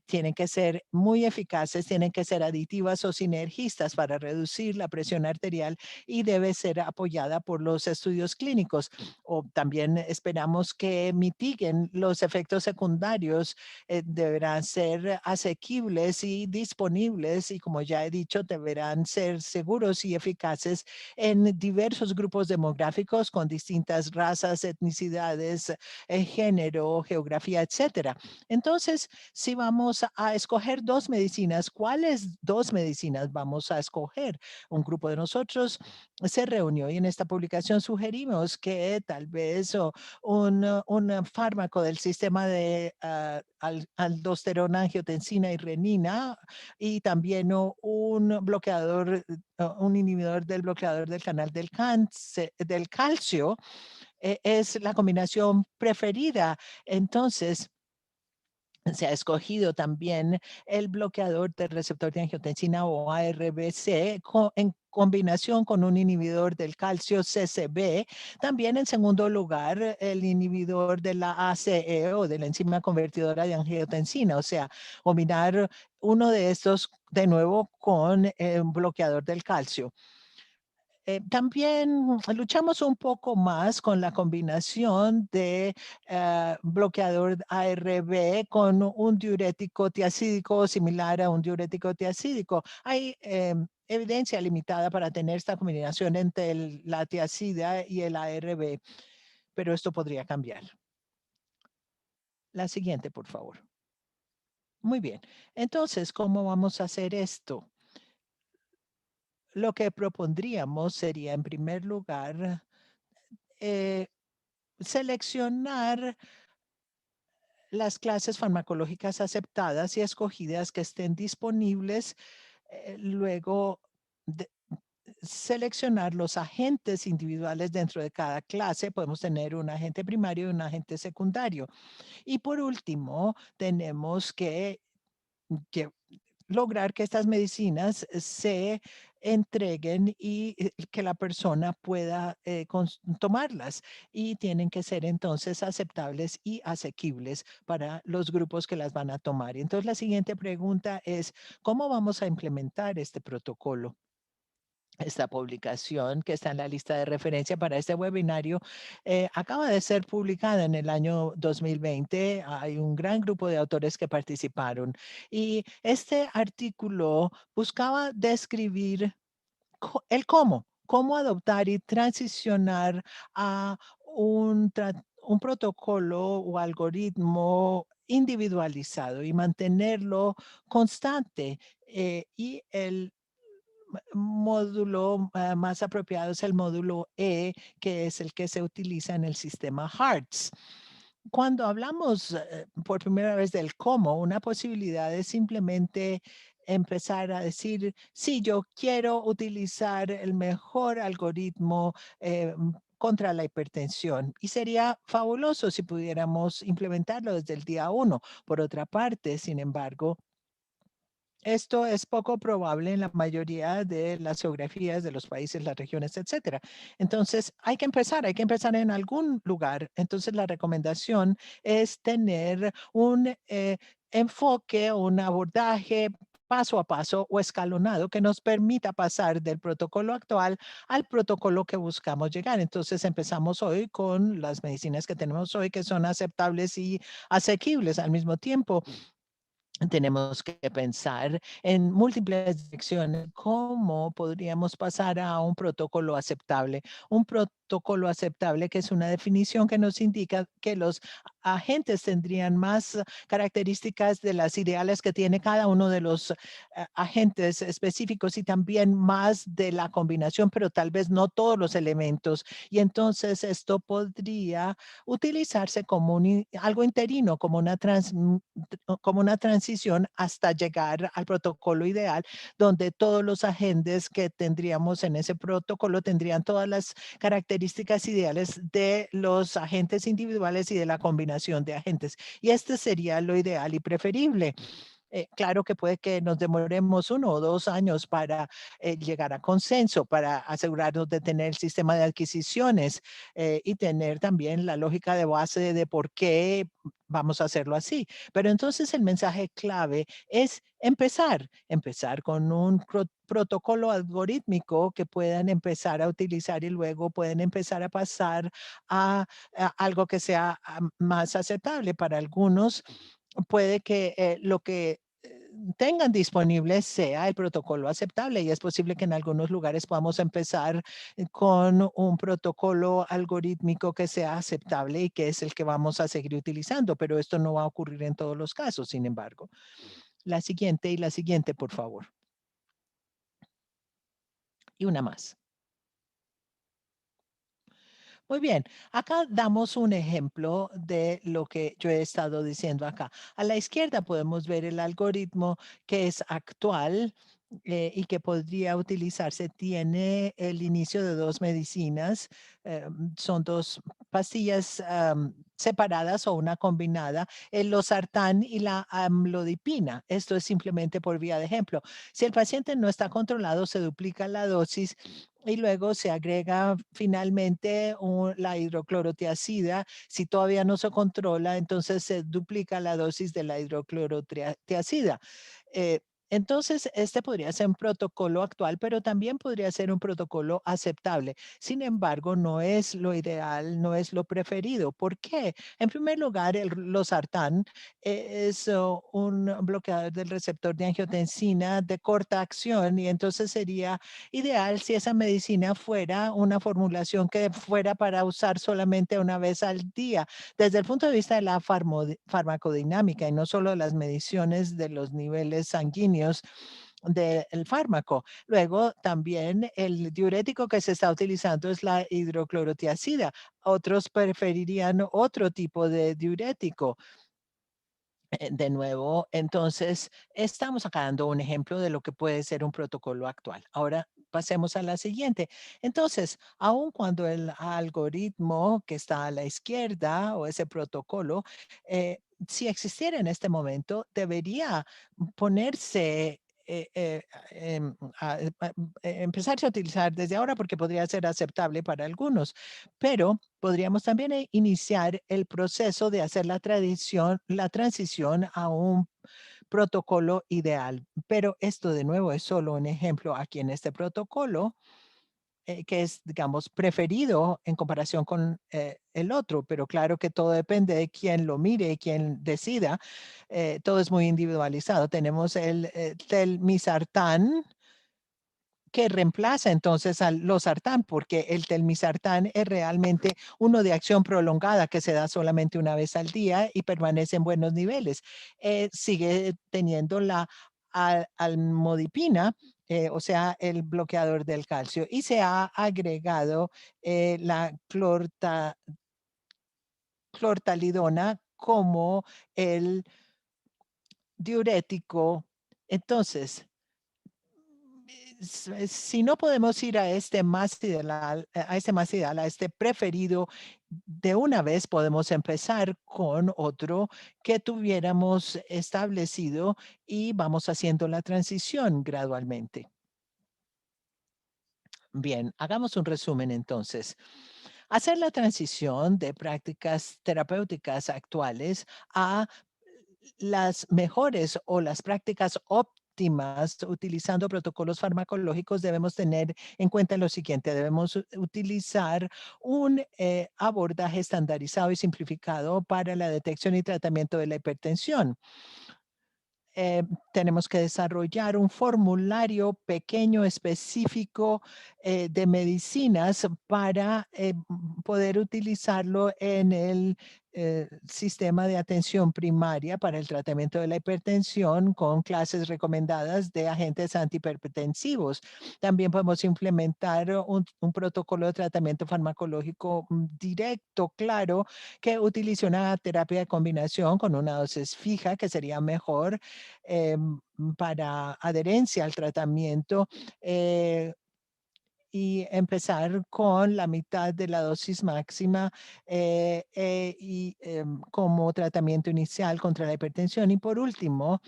Tienen que ser muy eficaces, tienen que ser aditivas o sinergistas para reducir la presión arterial y debe ser apoyada por los estudios clínicos. O también esperamos que mitiguen los efectos secundarios, deberán ser asequibles y disponibles y como ya he dicho, deberán ser seguros y eficaces en diversos grupos demográficos con distintas razas, etnicidades, género, geografía, etcétera. Entonces, si vamos a escoger 2 medicinas, ¿cuáles 2 medicinas vamos a escoger? Un grupo de nosotros se reunió y en esta publicación sugerimos que tal vez un fármaco del sistema de aldosterona, angiotensina y renina y también un bloqueador, un inhibidor del bloqueador del canal del calcio es la combinación preferida. Entonces, Se ha escogido también el bloqueador del receptor de angiotensina o ARBC en combinación con un inhibidor del calcio CCB. También en segundo lugar, el inhibidor de la ACE o de la enzima convertidora de angiotensina, o sea, combinar uno de estos de nuevo con un bloqueador del calcio. También luchamos un poco más con la combinación de bloqueador ARB con un diurético tiacídico similar a un diurético tiacídico. Hay evidencia limitada para tener esta combinación entre la tiacida y el ARB, pero esto podría cambiar. La siguiente, por favor. Muy bien. Entonces, ¿cómo vamos a hacer esto? Lo que propondríamos sería, en primer lugar, seleccionar las clases farmacológicas aceptadas y escogidas que estén disponibles. Luego, seleccionar los agentes individuales dentro de cada clase. Podemos tener un agente primario y un agente secundario. Y por último, tenemos que lograr que estas medicinas se entreguen y que la persona pueda tomarlas, y tienen que ser entonces aceptables y asequibles para los grupos que las van a tomar. Y entonces la siguiente pregunta es, ¿cómo vamos a implementar este protocolo? Esta publicación que está en la lista de referencia para este webinario acaba de ser publicada en el año 2020. Hay un gran grupo de autores que participaron y este artículo buscaba describir el cómo adoptar y transicionar a un protocolo o algoritmo individualizado y mantenerlo constante. Y el módulo más apropiado es el módulo E, que es el que se utiliza en el sistema HEARTS. Cuando hablamos por primera vez del cómo, una posibilidad es simplemente empezar a decir, sí, yo quiero utilizar el mejor algoritmo contra la hipertensión, y sería fabuloso si pudiéramos implementarlo desde el día 1. Por otra parte, sin embargo, esto es poco probable en la mayoría de las geografías de los países, las regiones, etcétera. Entonces, hay que empezar en algún lugar. Entonces, la recomendación es tener un enfoque, un abordaje paso a paso o escalonado que nos permita pasar del protocolo actual al protocolo que buscamos llegar. Entonces, empezamos hoy con las medicinas que tenemos hoy, que son aceptables y asequibles al mismo tiempo. Tenemos que pensar en múltiples direcciones, cómo podríamos pasar a un protocolo aceptable. Un protocolo aceptable, que es una definición que nos indica que los agentes tendrían más características de las ideales que tiene cada uno de los agentes específicos, y también más de la combinación, pero tal vez no todos los elementos. Y entonces esto podría utilizarse como algo interino, como una transición hasta llegar al protocolo ideal, donde todos los agentes que tendríamos en ese protocolo tendrían todas las características ideales de los agentes individuales y de la combinación de agentes. Y este sería lo ideal y preferible. Claro que puede que nos demoremos 1 o 2 años para llegar a consenso, para asegurarnos de tener el sistema de adquisiciones y tener también la lógica de base de por qué vamos a hacerlo así. Pero entonces el mensaje clave es empezar con un protocolo algorítmico que puedan empezar a utilizar, y luego pueden empezar a pasar a algo que sea más aceptable para algunos. Puede que lo que tengan disponible sea el protocolo aceptable, y es posible que en algunos lugares podamos empezar con un protocolo algorítmico que sea aceptable y que es el que vamos a seguir utilizando, pero esto no va a ocurrir en todos los casos, sin embargo. La siguiente, por favor. Y una más. Muy bien, acá damos un ejemplo de lo que yo he estado diciendo acá. A la izquierda podemos ver el algoritmo que es actual y que podría utilizarse. Tiene el inicio de 2 medicinas, son 2 pastillas separadas o una combinada, el losartán y la amlodipina. Esto es simplemente por vía de ejemplo. Si el paciente no está controlado, se duplica la dosis y luego se agrega finalmente la hidroclorotiazida. Si todavía no se controla, entonces se duplica la dosis de la hidroclorotiazida. Entonces, este podría ser un protocolo actual, pero también podría ser un protocolo aceptable. Sin embargo, no es lo ideal, no es lo preferido. ¿Por qué? En primer lugar, el losartán es un bloqueador del receptor de angiotensina de corta acción y entonces sería ideal si esa medicina fuera una formulación que fuera para usar solamente una vez al día. Desde el punto de vista de la farmacodinámica y no solo las mediciones de los niveles sanguíneos del fármaco. Luego también el diurético que se está utilizando es la hidroclorotiazida. Otros preferirían otro tipo de diurético. De nuevo, entonces estamos acá dando un ejemplo de lo que puede ser un protocolo actual. Ahora pasemos a la siguiente. Entonces, aun cuando el algoritmo que está a la izquierda o ese protocolo, si existiera en este momento, debería ponerse empezarse a utilizar desde ahora porque podría ser aceptable para algunos, pero podríamos también iniciar el proceso de hacer la transición a un protocolo ideal. Pero esto de nuevo es solo un ejemplo aquí en este protocolo que es, digamos, preferido en comparación con el otro, pero claro que todo depende de quién lo mire, quién decida. Todo es muy individualizado. Tenemos el telmisartán, que reemplaza entonces al losartán, porque el telmisartán es realmente uno de acción prolongada que se da solamente una vez al día y permanece en buenos niveles. Sigue teniendo la almodipina, o sea, el bloqueador del calcio, y se ha agregado la clortalidona como el diurético. Entonces, si no podemos ir a este más ideal, a este preferido, de una vez podemos empezar con otro que tuviéramos establecido y vamos haciendo la transición gradualmente. Bien, hagamos un resumen entonces. Hacer la transición de prácticas terapéuticas actuales a las mejores o las prácticas óptimas utilizando protocolos farmacológicos, debemos tener en cuenta lo siguiente. Debemos utilizar un abordaje estandarizado y simplificado para la detección y tratamiento de la hipertensión. Tenemos que desarrollar un formulario pequeño específico de medicinas para poder utilizarlo en el sistema de atención primaria para el tratamiento de la hipertensión con clases recomendadas de agentes antihipertensivos. También podemos implementar un protocolo de tratamiento farmacológico directo, claro, que utilice una terapia de combinación con una dosis fija, que sería mejor para adherencia al tratamiento y empezar con la mitad de la dosis máxima como tratamiento inicial contra la hipertensión. Y por último,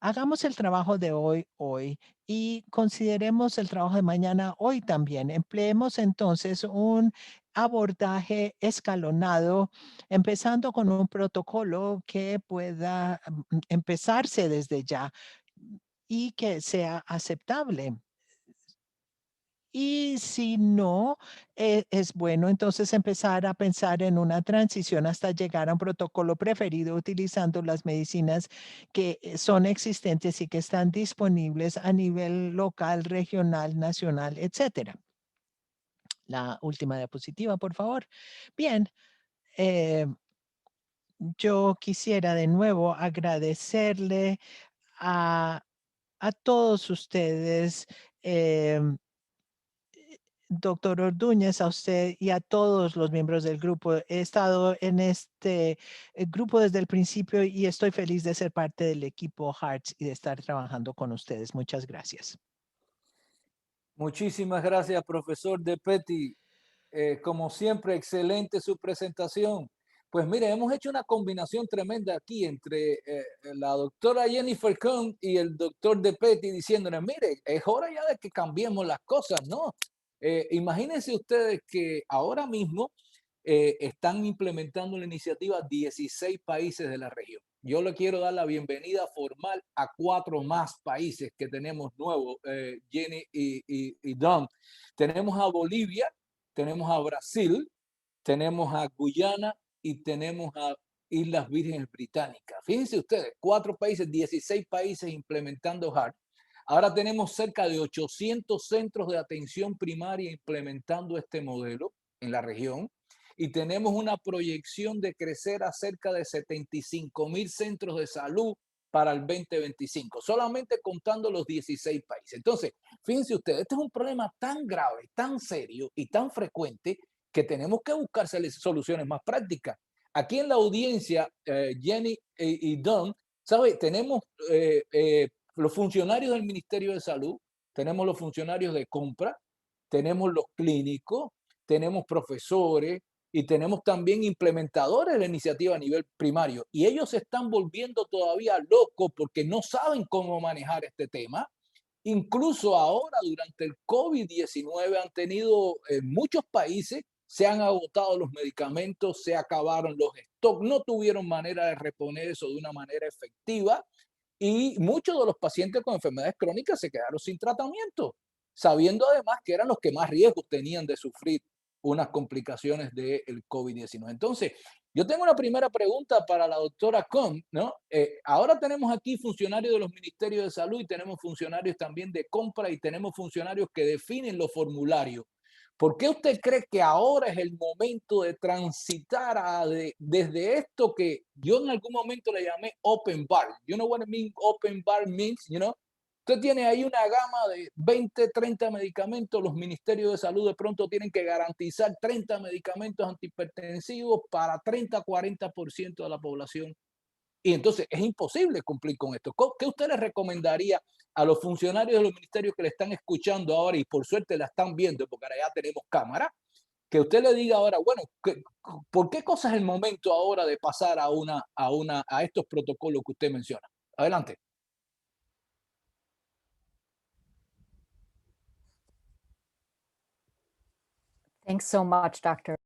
hagamos el trabajo de hoy y consideremos el trabajo de mañana hoy también. Empleemos entonces un abordaje escalonado, empezando con un protocolo que pueda empezarse desde ya y que sea aceptable. Y si no es bueno, entonces empezar a pensar en una transición hasta llegar a un protocolo preferido utilizando las medicinas que son existentes y que están disponibles a nivel local, regional, nacional, etcétera. La última diapositiva, por favor. Bien, yo quisiera de nuevo agradecerle a, a todos ustedes. Doctor Ordúñez, a usted y a todos los miembros del grupo. He estado en este grupo desde el principio y estoy feliz de ser parte del equipo Hearts y de estar trabajando con ustedes. Muchas gracias. Muchísimas gracias, profesor De Petty. Como siempre, excelente su presentación. Pues mire, hemos hecho una combinación tremenda aquí entre la doctora Jennifer Kuhn y el doctor De Petty diciéndonos, mire, es hora ya de que cambiemos las cosas, ¿no? Imagínense ustedes que ahora mismo están implementando la iniciativa 16 países de la región. Yo le quiero dar la bienvenida formal a 4 más países que tenemos nuevos, Jenny y Don. Tenemos a Bolivia, tenemos a Brasil, tenemos a Guyana y tenemos a Islas Vírgenes Británicas. Fíjense ustedes, 4 países, 16 países implementando HART. Ahora tenemos cerca de 800 centros de atención primaria implementando este modelo en la región y tenemos una proyección de crecer a cerca de 75,000 centros de salud para el 2025, solamente contando los 16 países. Entonces, fíjense ustedes, este es un problema tan grave, tan serio y tan frecuente que tenemos que buscar soluciones más prácticas. Aquí en la audiencia, Jenny y Don, ¿sabe? Tenemos los funcionarios del Ministerio de Salud, tenemos los funcionarios de compra, tenemos los clínicos, tenemos profesores y tenemos también implementadores de la iniciativa a nivel primario. Y ellos se están volviendo todavía locos porque no saben cómo manejar este tema. Incluso ahora, durante el COVID-19, han tenido muchos países, se han agotado los medicamentos, se acabaron los stocks, no tuvieron manera de reponer eso de una manera efectiva y muchos de los pacientes con enfermedades crónicas se quedaron sin tratamiento, sabiendo además que eran los que más riesgos tenían de sufrir unas complicaciones del COVID-19. Entonces, yo tengo una primera pregunta para la doctora Kuhn, ¿no? Ahora tenemos aquí funcionarios de los ministerios de salud y tenemos funcionarios también de compra y tenemos funcionarios que definen los formularios. ¿Por qué usted cree que ahora es el momento de transitar desde esto que yo en algún momento le llamé open bar? You know what I mean open bar means, you know? Usted tiene ahí una gama de 20, 30 medicamentos. Los ministerios de salud de pronto tienen que garantizar 30 medicamentos antihipertensivos para 30, 40% de la población. Y entonces es imposible cumplir con esto. ¿Qué usted le recomendaría a los funcionarios de los ministerios que le están escuchando ahora y por suerte la están viendo porque ahora ya tenemos cámara? Que usted le diga ahora, bueno, ¿por qué cosa es el momento ahora de pasar a estos protocolos que usted menciona? Adelante. Thanks so much, Doctor.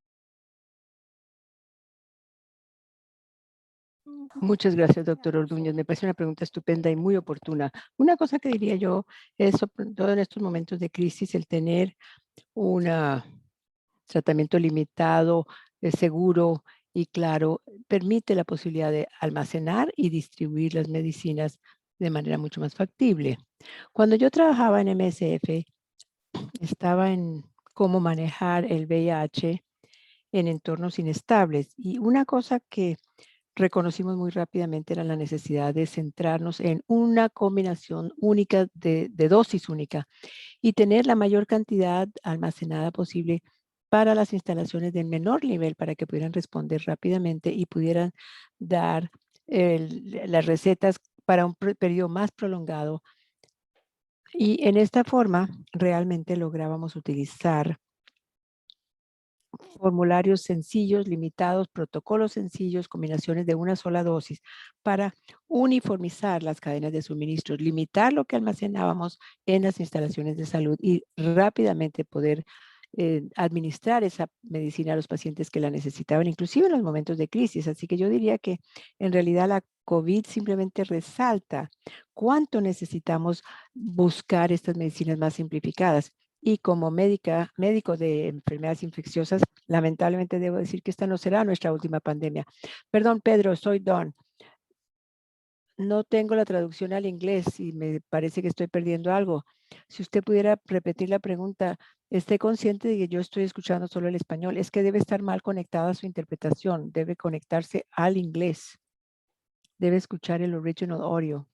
Muchas gracias, doctor Ordúñez. Me parece una pregunta estupenda y muy oportuna. Una cosa que diría yo es, sobre todo en estos momentos de crisis, el tener un tratamiento limitado, seguro y claro, permite la posibilidad de almacenar y distribuir las medicinas de manera mucho más factible. Cuando yo trabajaba en MSF, estaba en cómo manejar el VIH en entornos inestables. Y una cosa que reconocimos muy rápidamente era la necesidad de centrarnos en una combinación única de dosis única y tener la mayor cantidad almacenada posible para las instalaciones del menor nivel para que pudieran responder rápidamente y pudieran dar las recetas para un periodo más prolongado. Y en esta forma realmente lográbamos utilizar formularios sencillos, limitados, protocolos sencillos, combinaciones de una sola dosis para uniformizar las cadenas de suministros, limitar lo que almacenábamos en las instalaciones de salud y rápidamente poder administrar esa medicina a los pacientes que la necesitaban, inclusive en los momentos de crisis. Así que yo diría que en realidad la COVID simplemente resalta cuánto necesitamos buscar estas medicinas más simplificadas. Y como médico de enfermedades infecciosas, lamentablemente debo decir que esta no será nuestra última pandemia. Perdón, Pedro, soy Don. No tengo la traducción al inglés y me parece que estoy perdiendo algo. Si usted pudiera repetir la pregunta, esté consciente de que yo estoy escuchando solo el español. Es que debe estar mal conectada su interpretación. Debe conectarse al inglés. Debe escuchar el original audio.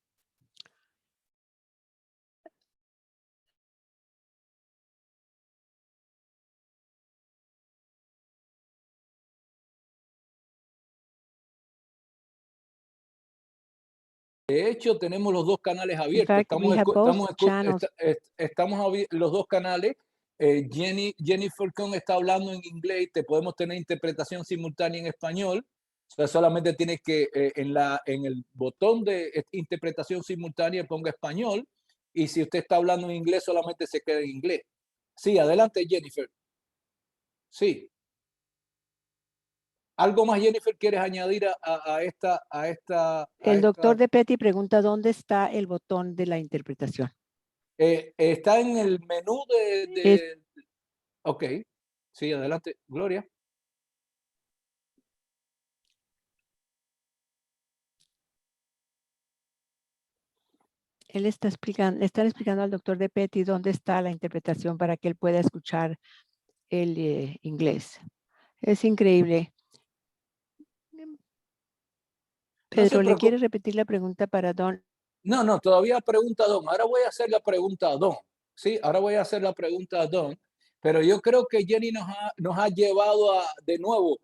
De hecho, tenemos los dos canales abiertos. fact, we have both channels. Estamos los dos canales. Jennifer Kuhn está hablando en inglés. Te podemos tener interpretación simultánea en español. O sea, solamente tienes que en el botón de interpretación simultánea ponga español, y si usted está hablando en inglés solamente se queda en inglés. Sí, adelante Jennifer. Sí. ¿Algo más, Jennifer, quieres añadir a esta? El doctor de Petty pregunta dónde está el botón de la interpretación. Está en el menú de... Ok. Sí, adelante, Gloria. Él está explicando, le están explicando al doctor de Petty dónde está la interpretación para que él pueda escuchar el inglés. Es increíble. Pedro, ¿le quiere repetir la pregunta para Don? No, todavía pregunta Don. Ahora voy a hacer la pregunta a Don. Sí, ahora voy a hacer la pregunta a Don. Pero yo creo que Jenny nos ha llevado de nuevo,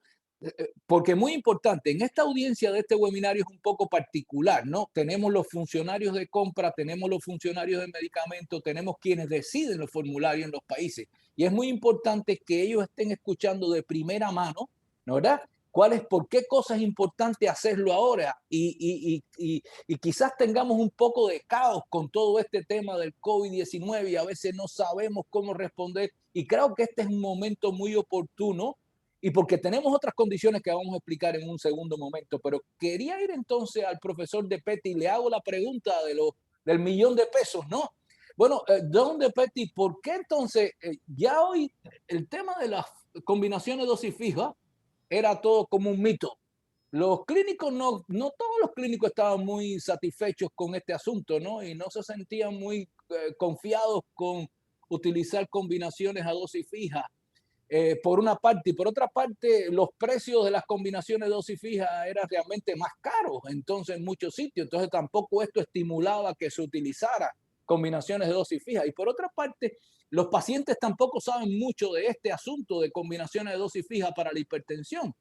porque es muy importante, en esta audiencia de este webinario es un poco particular, ¿no? Tenemos los funcionarios de compra, tenemos los funcionarios de medicamentos, tenemos quienes deciden los formularios en los países. Y es muy importante que ellos estén escuchando de primera mano, ¿no, verdad? ¿Por qué cosas es importante hacerlo ahora? Y quizás tengamos un poco de caos con todo este tema del COVID-19 y a veces no sabemos cómo responder. Y creo que este es un momento muy oportuno, y porque tenemos otras condiciones que vamos a explicar en un segundo momento. Pero quería ir entonces al profesor de Petty y le hago la pregunta del $1.000.000, ¿no? Bueno, Don de Petty, ¿por qué entonces ya hoy el tema de las combinaciones dosis fija era todo como un mito? Los clínicos, no todos los clínicos estaban muy satisfechos con este asunto, ¿no? Y no se sentían muy confiados con utilizar combinaciones a dosis fija, por una parte. Y por otra parte, los precios de las combinaciones de dosis fija eran realmente más caros, entonces, en muchos sitios. Entonces, tampoco esto estimulaba que se utilizara combinaciones de dosis fija. Y por otra parte, los pacientes tampoco saben mucho de este asunto de combinaciones de dosis fija para la hipertensión.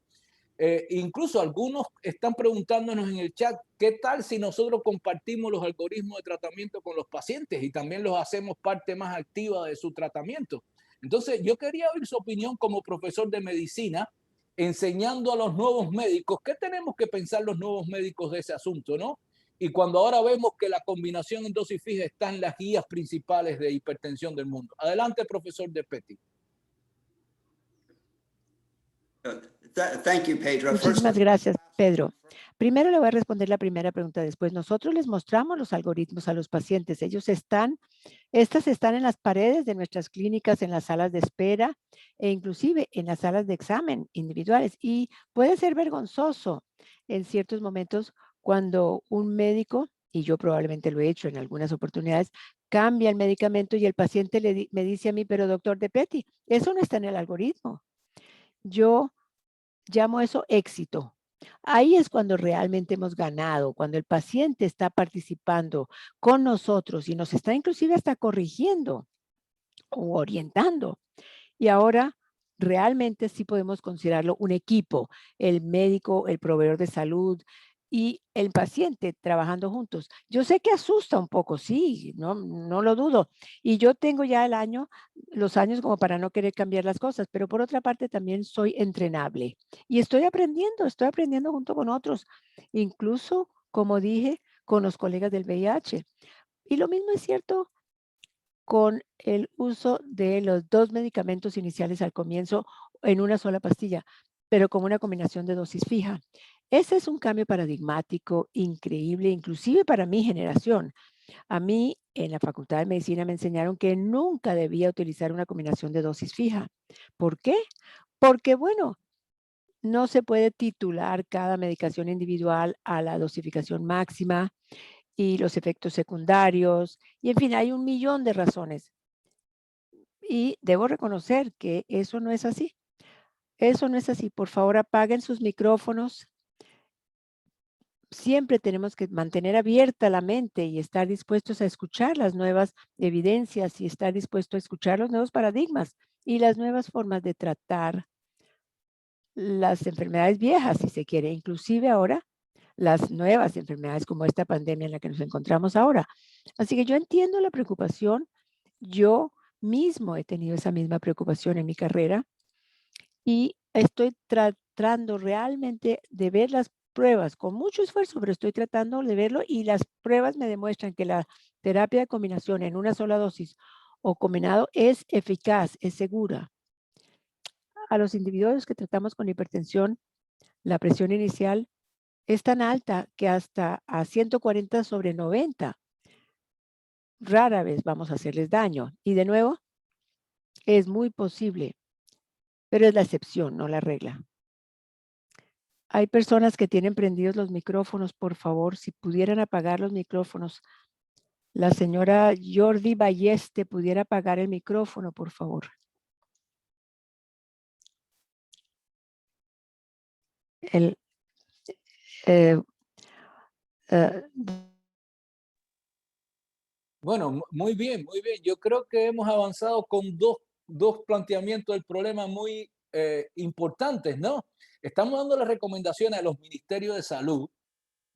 Incluso algunos están preguntándonos en el chat, ¿qué tal si nosotros compartimos los algoritmos de tratamiento con los pacientes y también los hacemos parte más activa de su tratamiento? Entonces, yo quería oír su opinión como profesor de medicina, enseñando a los nuevos médicos, ¿qué tenemos que pensar los nuevos médicos de ese asunto, no? Y cuando ahora vemos que la combinación en dosis fija está en las guías principales de hipertensión del mundo. Adelante, profesor de Petty. Thank you, Pedro. Muchísimas gracias, Pedro. Primero le voy a responder la primera pregunta. Después, nosotros les mostramos los algoritmos a los pacientes. Estas están en las paredes de nuestras clínicas, en las salas de espera e inclusive en las salas de examen individuales. Y puede ser vergonzoso en ciertos momentos cuando un médico, y yo probablemente lo he hecho en algunas oportunidades, cambia el medicamento y el paciente me dice a mí, pero doctor de Petty, eso no está en el algoritmo. Yo llamo eso éxito. Ahí es cuando realmente hemos ganado, cuando el paciente está participando con nosotros y nos está inclusive hasta corrigiendo o orientando. Y ahora realmente sí podemos considerarlo un equipo, el médico, el proveedor de salud y el paciente trabajando juntos. Yo sé que asusta un poco, sí, no lo dudo. Y yo tengo ya los años como para no querer cambiar las cosas, pero por otra parte también soy entrenable y estoy aprendiendo junto con otros, incluso, como dije, con los colegas del VIH. Y lo mismo es cierto con el uso de los 2 medicamentos iniciales al comienzo en una sola pastilla, pero con una combinación de dosis fija. Ese es un cambio paradigmático increíble, inclusive para mi generación. A mí en la Facultad de Medicina me enseñaron que nunca debía utilizar una combinación de dosis fija. ¿Por qué? Porque, bueno, no se puede titular cada medicación individual a la dosificación máxima y los efectos secundarios, y en fin, hay 1.000.000 de razones. Y debo reconocer que eso no es así. Eso no es así. Por favor, apaguen sus micrófonos. Siempre tenemos que mantener abierta la mente y estar dispuestos a escuchar las nuevas evidencias y estar dispuestos a escuchar los nuevos paradigmas y las nuevas formas de tratar las enfermedades viejas, si se quiere, inclusive ahora las nuevas enfermedades como esta pandemia en la que nos encontramos ahora. Así que yo entiendo la preocupación. Yo mismo he tenido esa misma preocupación en mi carrera y estoy tratando tratando realmente de ver las pruebas con mucho esfuerzo, pero estoy tratando de verlo y las pruebas me demuestran que la terapia de combinación en una sola dosis o combinado es eficaz, es segura. A los individuos que tratamos con hipertensión, la presión inicial es tan alta que hasta a 140/90 rara vez vamos a hacerles daño. Y de nuevo, es muy posible, pero es la excepción, no la regla. Hay personas que tienen prendidos los micrófonos. Por favor, si pudieran apagar los micrófonos. La señora Jordi Balleste pudiera apagar el micrófono, por favor. Bueno, muy bien, muy bien. Yo creo que hemos avanzado con dos planteamientos del problema muy importantes, ¿no? Estamos dando las recomendaciones a los ministerios de salud,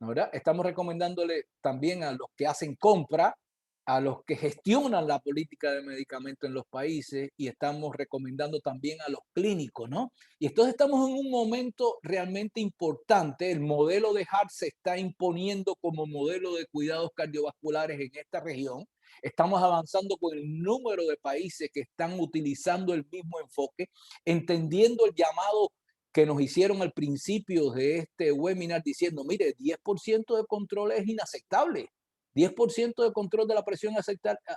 ¿no? ¿Verdad? Estamos recomendándole también a los que hacen compra, a los que gestionan la política de medicamentos en los países y estamos recomendando también a los clínicos, ¿no? Y entonces estamos en un momento realmente importante. El modelo de HART se está imponiendo como modelo de cuidados cardiovasculares en esta región. Estamos avanzando con el número de países que están utilizando el mismo enfoque, entendiendo el llamado que nos hicieron al principio de este webinar diciendo, mire, 10% de control es inaceptable. 10% de control de la presión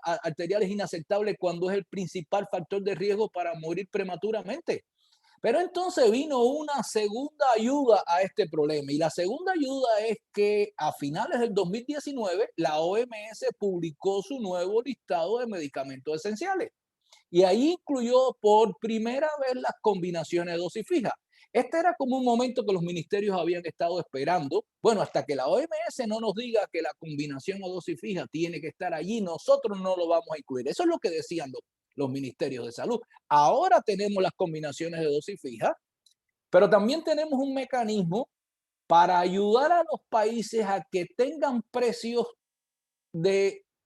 arterial es inaceptable cuando es el principal factor de riesgo para morir prematuramente. Pero entonces vino una segunda ayuda a este problema y la segunda ayuda es que a finales del 2019 la OMS publicó su nuevo listado de medicamentos esenciales y ahí incluyó por primera vez las combinaciones de dosis fija. Este era como un momento que los ministerios habían estado esperando. Bueno, hasta que la OMS no nos diga que la combinación a dosis fija tiene que estar allí, nosotros no lo vamos a incluir. Eso es lo que decían los ministerios de salud. Ahora tenemos las combinaciones de dosis fija, pero también tenemos un mecanismo para ayudar a los países a que tengan precios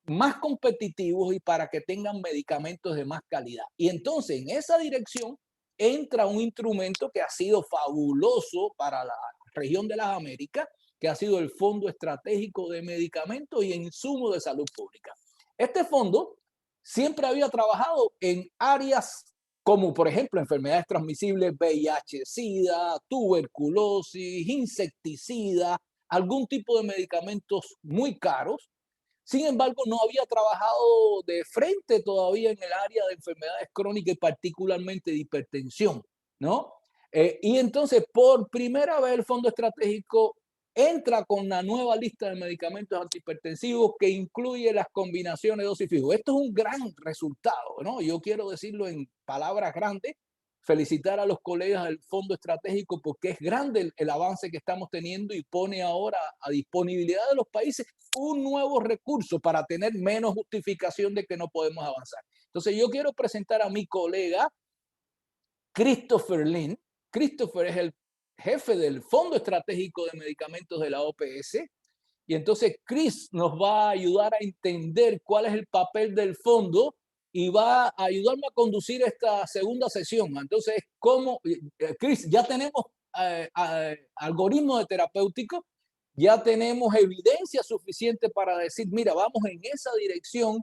más competitivos y para que tengan medicamentos de más calidad. Y entonces en esa dirección entra un instrumento que ha sido fabuloso para la región de las Américas, que ha sido el Fondo Estratégico de Medicamentos y Insumos de Salud Pública. Este fondo siempre había trabajado en áreas como, por ejemplo, enfermedades transmisibles, VIH, SIDA, tuberculosis, insecticida, algún tipo de medicamentos muy caros. Sin embargo, no había trabajado de frente todavía en el área de enfermedades crónicas y particularmente de hipertensión, ¿no? Y entonces, por primera vez, el Fondo Estratégico entra con una nueva lista de medicamentos antihipertensivos que incluye las combinaciones de dosis fija. Esto es un gran resultado, ¿no? Yo quiero decirlo en palabras grandes, felicitar a los colegas del Fondo Estratégico porque es grande el avance que estamos teniendo y pone ahora a disponibilidad de los países un nuevo recurso para tener menos justificación de que no podemos avanzar. Entonces yo quiero presentar a mi colega Christopher Lin. Christopher es el jefe del Fondo Estratégico de Medicamentos de la OPS. Y entonces Chris nos va a ayudar a entender cuál es el papel del fondo y va a ayudarme a conducir esta segunda sesión. Entonces, Chris, ya tenemos algoritmos de terapéutico, ya tenemos evidencia suficiente para decir, mira, vamos en esa dirección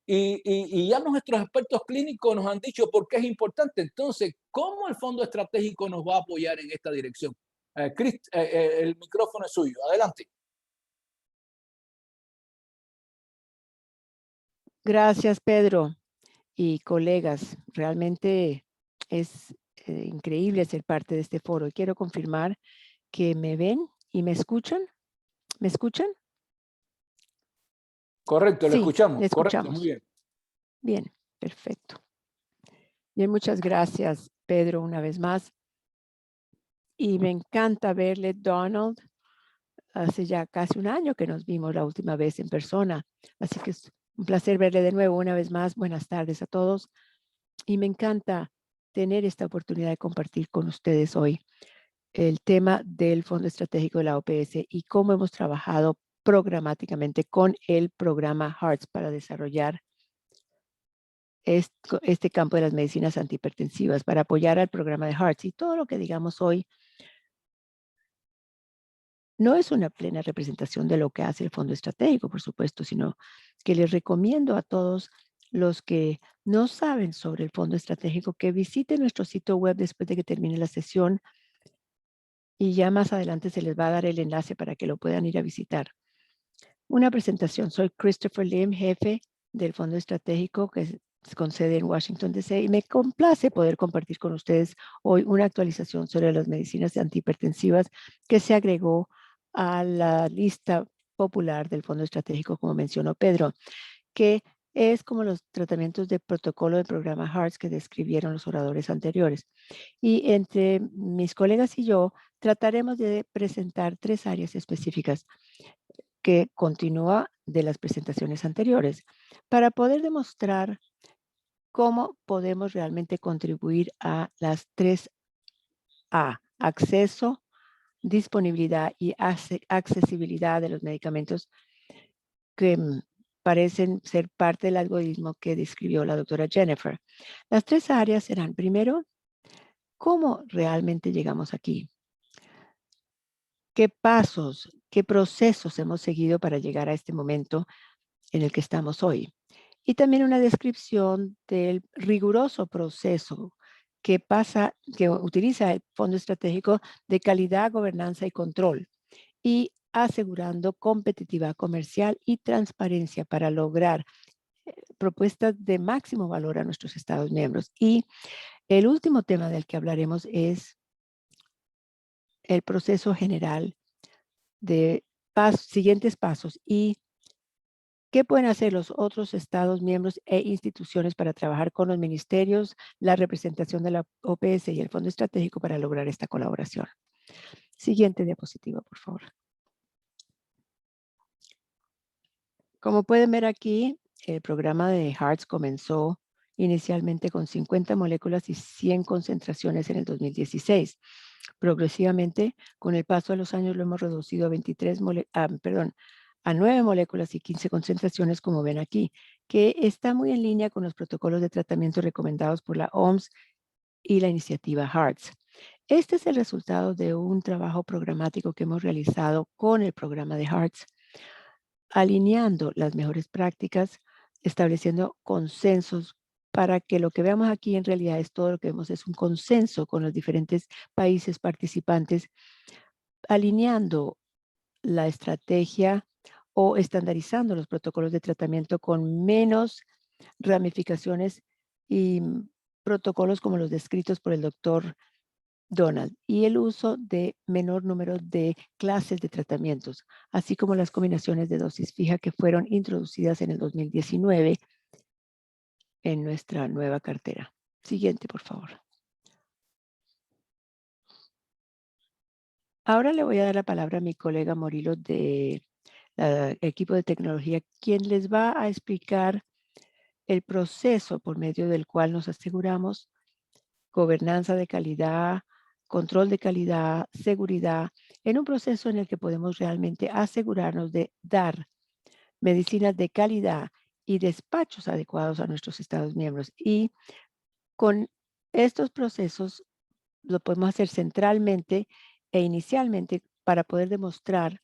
y ya nuestros expertos clínicos nos han dicho por qué es importante. Entonces, ¿cómo el Fondo Estratégico nos va a apoyar en esta dirección? Chris, el micrófono es suyo. Adelante. Gracias, Pedro y colegas. Realmente es increíble ser parte de este foro. Quiero confirmar que me ven y me escuchan. ¿Me escuchan? Correcto, le Sí, escuchamos. le Correcto, escuchamos. muy bien. Bien, perfecto. Bien, muchas gracias, Pedro, una vez más. Y me encanta verle, Donald. Hace ya casi un año que nos vimos la última vez en persona. Así que es un placer verle de nuevo una vez más. Buenas tardes a todos. Y me encanta tener esta oportunidad de compartir con ustedes hoy el tema del Fondo Estratégico de la OPS y cómo hemos trabajado programáticamente con el programa HEARTS para desarrollar este campo de las medicinas antihipertensivas, para apoyar al programa de HEARTS. Y todo lo que digamos hoy No es una plena representación de lo que hace el Fondo Estratégico, por supuesto, sino que les recomiendo a todos los que no saben sobre el Fondo Estratégico que visiten nuestro sitio web después de que termine la sesión y ya más adelante se les va a dar el enlace para que lo puedan ir a visitar. Una presentación. Soy Christopher Lim, jefe del Fondo Estratégico que con sede en Washington, D.C. y me complace poder compartir con ustedes hoy una actualización sobre las medicinas antihipertensivas que se agregó a la lista popular del Fondo Estratégico, como mencionó Pedro, que es como los tratamientos de protocolo del programa HEARTS que describieron los oradores anteriores. Y entre mis colegas y yo trataremos de presentar 3 áreas específicas que continúa de las presentaciones anteriores para poder demostrar cómo podemos realmente contribuir a las 3A: acceso, disponibilidad y accesibilidad de los medicamentos que parecen ser parte del algoritmo que describió la doctora Jennifer. Las 3 áreas serán, primero, ¿cómo realmente llegamos aquí? ¿Qué pasos, qué procesos hemos seguido para llegar a este momento en el que estamos hoy? Y también una descripción del riguroso proceso que utiliza el Fondo Estratégico de calidad, gobernanza y control, y asegurando competitividad comercial y transparencia para lograr propuestas de máximo valor a nuestros Estados miembros. Y el último tema del que hablaremos es el proceso general de siguientes pasos y qué pueden hacer los otros Estados miembros e instituciones para trabajar con los ministerios, la representación de la OPS y el Fondo Estratégico para lograr esta colaboración. Siguiente diapositiva, por favor. Como pueden ver aquí, el programa de HEARTS comenzó inicialmente con 50 moléculas y 100 concentraciones en el 2016. Progresivamente, con el paso de los años, lo hemos reducido a 9 moléculas y 15 concentraciones, como ven aquí, que está muy en línea con los protocolos de tratamiento recomendados por la OMS y la iniciativa HEARTS. Este es el resultado de un trabajo programático que hemos realizado con el programa de HEARTS, alineando las mejores prácticas, estableciendo consensos para que lo que veamos aquí en realidad es todo lo que vemos, es un consenso con los diferentes países participantes, alineando la estrategia o estandarizando los protocolos de tratamiento con menos ramificaciones y protocolos como los descritos por el doctor Donald, y el uso de menor número de clases de tratamientos, así como las combinaciones de dosis fija que fueron introducidas en el 2019 en nuestra nueva cartera. Siguiente, por favor. Ahora le voy a dar la palabra a mi colega Morilo del equipo de tecnología, quien les va a explicar el proceso por medio del cual nos aseguramos gobernanza de calidad, control de calidad, seguridad, en un proceso en el que podemos realmente asegurarnos de dar medicinas de calidad y despachos adecuados a nuestros Estados miembros. Y con estos procesos lo podemos hacer centralmente e inicialmente para poder demostrar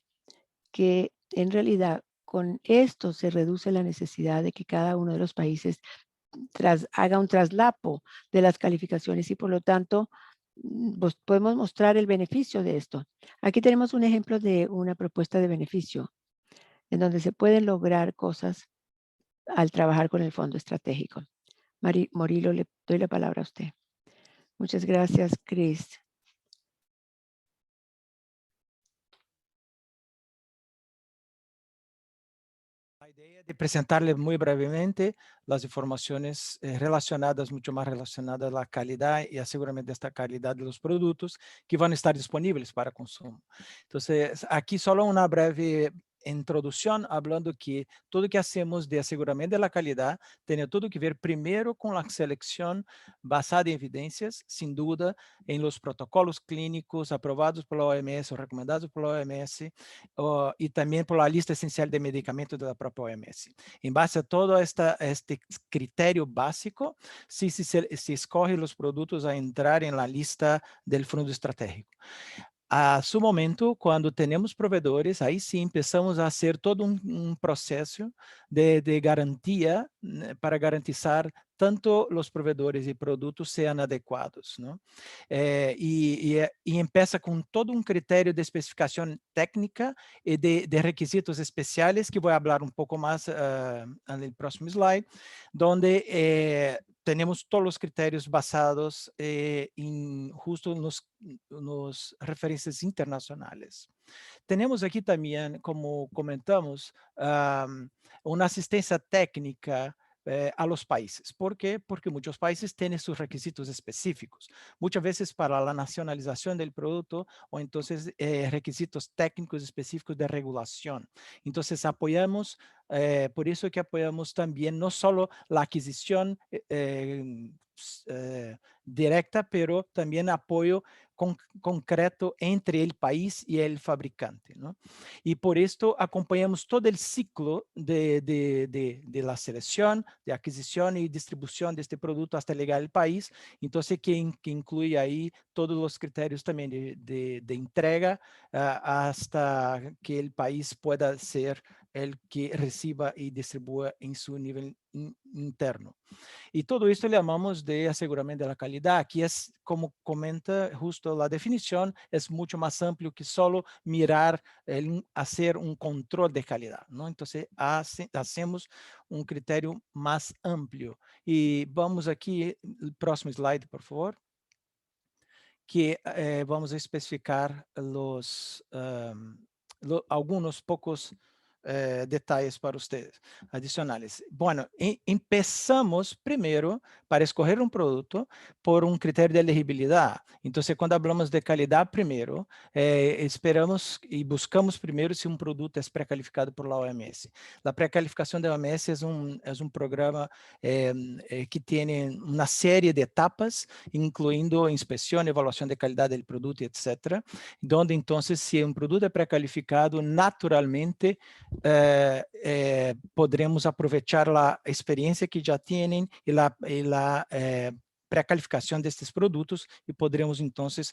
que en realidad con esto se reduce la necesidad de que cada uno de los países haga un traslapo de las calificaciones y por lo tanto pues podemos mostrar el beneficio de esto. Aquí tenemos un ejemplo de una propuesta de beneficio en donde se pueden lograr cosas al trabajar con el fondo estratégico. Morilo, le doy la palabra a usted. Muchas gracias, Chris. La idea de presentarle muy brevemente las informaciones relacionadas, mucho más relacionadas a la calidad y aseguramiento de esta calidad de los productos que van a estar disponibles para consumo. Entonces, aquí solo una breve introducción hablando que todo que hacemos de aseguramiento de la calidad tiene todo que ver primero con la selección basada en evidencias, sin duda, en los protocolos clínicos aprobados por la OMS o recomendados por la OMS y también por la lista esencial de medicamentos de la propia OMS. En base a todo este criterio básico, se escoge los productos a entrar en la lista del fondo estratégico. A su momento, cuando tenemos proveedores, ahí sí empezamos a hacer todo un proceso de garantía para garantizar tanto los proveedores y productos sean adecuados, ¿no? Y empieza con todo un criterio de especificación técnica y de requisitos especiales, que voy a hablar un poco más en el próximo slide, donde tenemos todos los criterios basados justo en los referencias internacionales. Tenemos aquí también, como comentamos, una asistencia técnica a los países. ¿Por qué? Porque muchos países tienen sus requisitos específicos, muchas veces para la nacionalización del producto o entonces requisitos técnicos específicos de regulación. Entonces apoyamos, por eso que apoyamos también no solo la adquisición directa, pero también apoyo concreto entre el país y el fabricante, ¿no? Y por esto acompañamos todo el ciclo de la selección, de adquisición y distribución de este producto hasta llegar al país. Entonces, que incluye ahí todos los criterios también de entrega hasta que el país pueda ser el que reciba y distribuya en su nivel interno. Y todo esto le llamamos de aseguramiento de la calidad. Aquí es, como comenta justo la definición, es mucho más amplio que solo mirar, hacer un control de calidad, ¿no? Entonces, hacemos un criterio más amplio. Y vamos aquí, el próximo slide, por favor, que vamos a especificar algunos pocos detalles para ustedes adicionales. Bueno, empezamos primero para escoger un producto por un criterio de elegibilidad. Entonces, cuando hablamos de calidad primero, esperamos y buscamos primero si un producto es precalificado por la OMS. La precalificación de la OMS es un programa que tiene una serie de etapas, incluindo inspección, evaluación de calidad del producto, etcétera, donde entonces, si un producto es precalificado, naturalmente podremos aprovechar la experiencia que ya tienen y la precalificación de estos productos y podremos entonces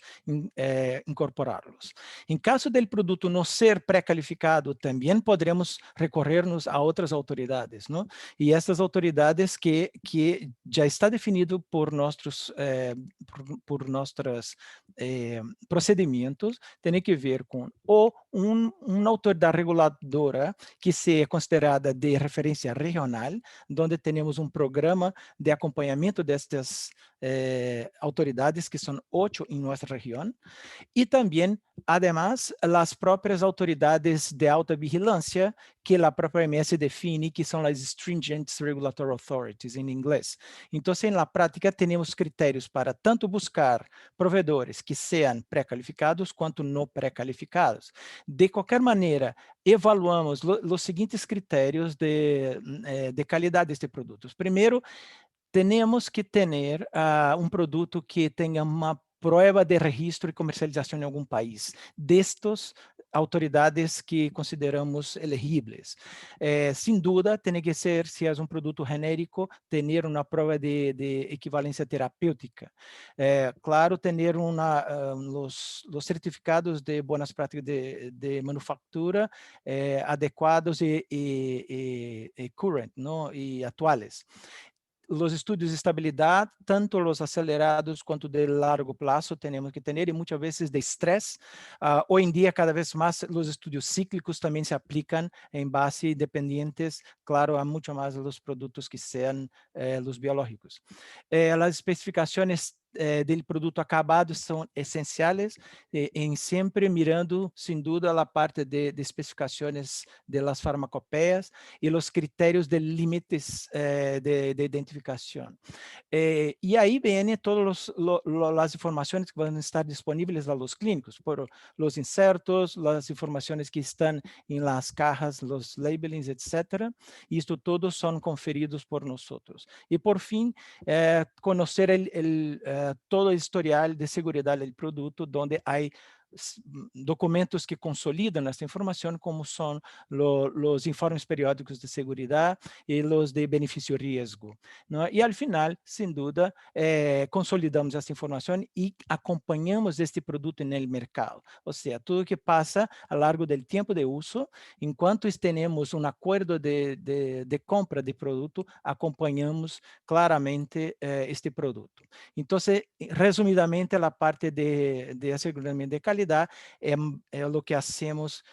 incorporarlos. En caso del producto no ser precalificado, también podremos recorrernos a otras autoridades, ¿no? Y estas autoridades que ya está definido por nuestros procedimientos, tienen que ver con o una autoridad reguladora que sea considerada de referencia regional, donde tenemos un programa de acompañamiento de estas autoridades, que son 8 en nuestra región, y también, además, las propias autoridades de alta vigilancia que la propia OMS define, que son las Stringent Regulatory Authorities en inglés. Entonces, en la práctica, tenemos criterios para tanto buscar proveedores que sean precalificados quanto no precalificados. De qualquer maneira, evaluamos os seguintes critérios de calidad de este produto. Primeiro, temos que ter um produto que tenha uma prueba de registro e comercialização em algum país, destas autoridades que consideramos elegíveis. Sem dúvida, tem que ser, se é um produto genérico, ter uma prova de equivalência terapêutica. Claro, ter os certificados de boas práticas de manufatura adequados e current, não? E atuais. Los estudios de estabilidad, tanto los acelerados quanto de largo plazo, tenemos que tener, y muchas veces de estrés. Hoy en día, cada vez más, los estudios cíclicos también se aplican en base independientes, claro, a mucho más los productos que sean los biológicos. Las especificaciones del produto acabado são essenciais, em sempre mirando, sem dúvida, a parte de especificações de las farmacopeias e os critérios de limites de identificação. E aí vem todas as informações que vão estar disponíveis a los clínicos, por los insertos, as informações que estão em las cajas, los labelings, etc. Isto todos são conferidos por nós. E por fim, conhecer todo o historial de segurança do produto, onde há documentos que consolidan esta información, como son los informes periódicos de seguridad y los de beneficio-riesgo, ¿no? Y al final, sin duda, consolidamos esta información y acompañamos este producto en el mercado. O sea, todo lo que pasa a lo largo del tiempo de uso, en cuanto tenemos un acuerdo de compra de producto, acompañamos claramente este producto. Entonces, resumidamente, la parte de aseguramiento de calidad es lo que hacemos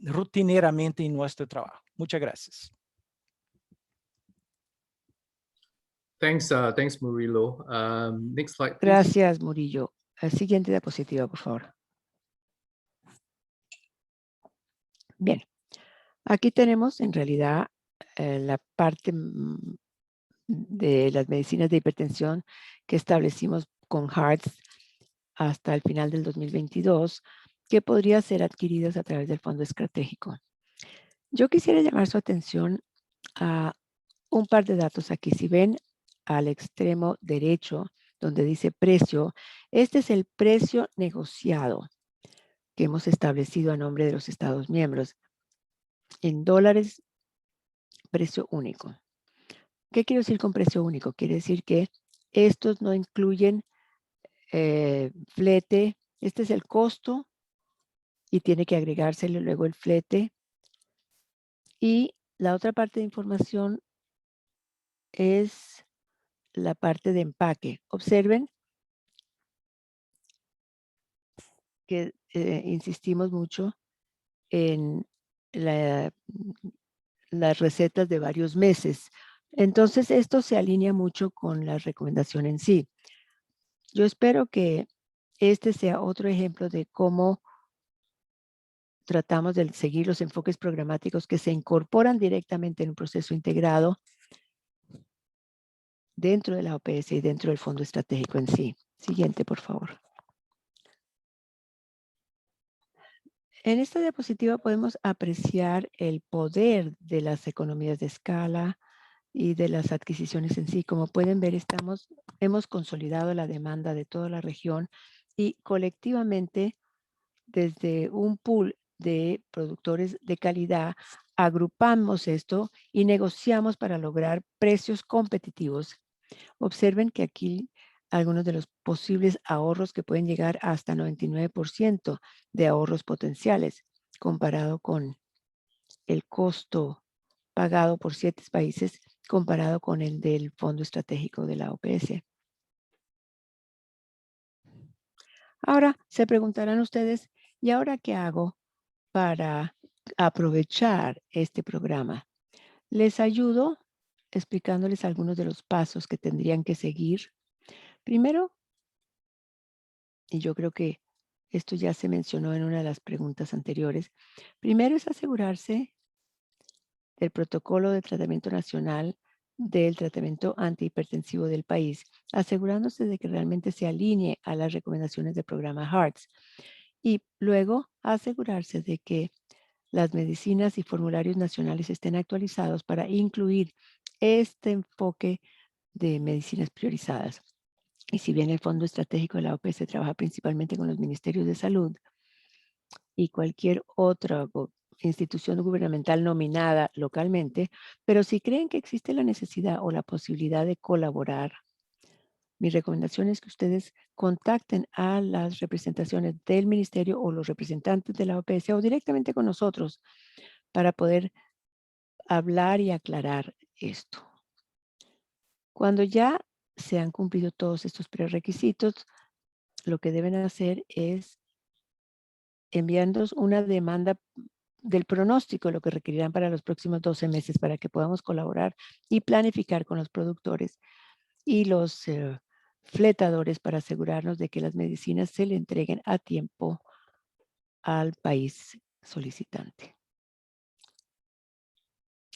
rutineramente en nuestro trabajo. Muchas gracias. Thanks, Murilo. Next slide, please. Gracias, Murillo. Siguiente diapositiva, por favor. Bien, aquí tenemos en realidad la parte de las medicinas de hipertensión que establecimos con HEARTS hasta el final del 2022, que podría ser adquiridas a través del Fondo Estratégico. Yo quisiera llamar su atención a un par de datos aquí. Si ven al extremo derecho, donde dice precio, este es el precio negociado que hemos establecido a nombre de los Estados miembros. En dólares, precio único. ¿Qué quiero decir con precio único? Quiere decir que estos no incluyen flete. Este es el costo y tiene que agregársele luego el flete. Y la otra parte de información es la parte de empaque. Observen que insistimos mucho en las recetas de varios meses. Entonces, esto se alinea mucho con la recomendación en sí. Yo espero que este sea otro ejemplo de cómo tratamos de seguir los enfoques programáticos que se incorporan directamente en un proceso integrado dentro de la OPS y dentro del fondo estratégico en sí. Siguiente, por favor. En esta diapositiva podemos apreciar el poder de las economías de escala y de las adquisiciones en sí. Como pueden ver, hemos consolidado la demanda de toda la región y colectivamente, desde un pool de productores de calidad, agrupamos esto y negociamos para lograr precios competitivos. Observen que aquí algunos de los posibles ahorros que pueden llegar hasta 99% de ahorros potenciales comparado con el costo pagado por 7 países comparado con el del Fondo Estratégico de la OPS. Ahora se preguntarán ustedes, ¿y ahora qué hago para aprovechar este programa? Les ayudo explicándoles algunos de los pasos que tendrían que seguir. Primero, y yo creo que esto ya se mencionó en una de las preguntas anteriores, primero es asegurarse del protocolo de tratamiento nacional del tratamiento antihipertensivo del país, asegurándose de que realmente se alinee a las recomendaciones del programa HEARTS. Y luego asegurarse de que las medicinas y formularios nacionales estén actualizados para incluir este enfoque de medicinas priorizadas. Y si bien el Fondo Estratégico de la OPS trabaja principalmente con los ministerios de salud y cualquier otra institución gubernamental nominada localmente, pero si creen que existe la necesidad o la posibilidad de colaborar, mi recomendación es que ustedes contacten a las representaciones del ministerio o los representantes de la OPS o directamente con nosotros para poder hablar y aclarar esto. Cuando ya se han cumplido todos estos prerequisitos, lo que deben hacer es enviarnos una demanda del pronóstico, lo que requerirán para los próximos 12 meses para que podamos colaborar y planificar con los productores y los fletadores para asegurarnos de que las medicinas se le entreguen a tiempo al país solicitante.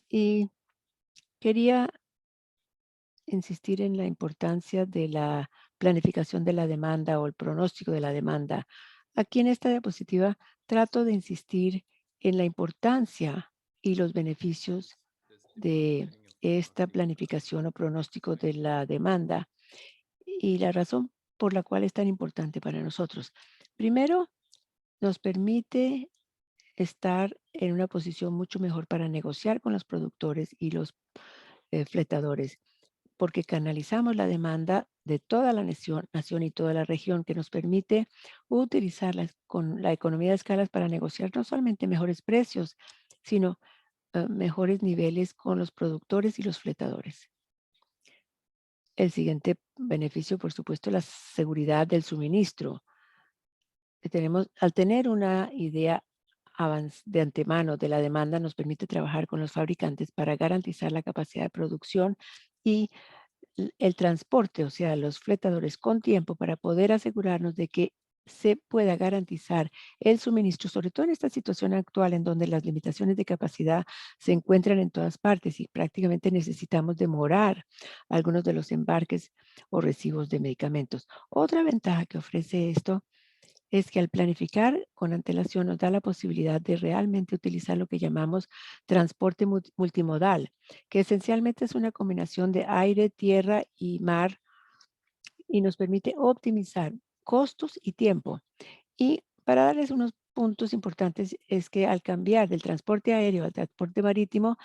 Y quería insistir en la importancia de la planificación de la demanda o el pronóstico de la demanda. Aquí en esta diapositiva trato de insistir en la importancia y los beneficios de esta planificación o pronóstico de la demanda y la razón por la cual es tan importante para nosotros. Primero, nos permite estar en una posición mucho mejor para negociar con los productores y los fletadores, porque canalizamos la demanda de toda la nación y toda la región, que nos permite utilizar con la economía de escalas para negociar no solamente mejores precios, sino mejores niveles con los productores y los fletadores. El siguiente beneficio, por supuesto, la seguridad del suministro. Al tener una idea de antemano de la demanda, nos permite trabajar con los fabricantes para garantizar la capacidad de producción y el transporte, o sea, los fletadores con tiempo para poder asegurarnos de que se pueda garantizar el suministro, sobre todo en esta situación actual en donde las limitaciones de capacidad se encuentran en todas partes y prácticamente necesitamos demorar algunos de los embarques o recibos de medicamentos. Otra ventaja que ofrece esto es que al planificar con antelación nos da la posibilidad de realmente utilizar lo que llamamos transporte multimodal, que esencialmente es una combinación de aire, tierra y mar y nos permite optimizar costos y tiempo. Y para darles unos puntos importantes es que al cambiar del transporte aéreo al transporte marítimo,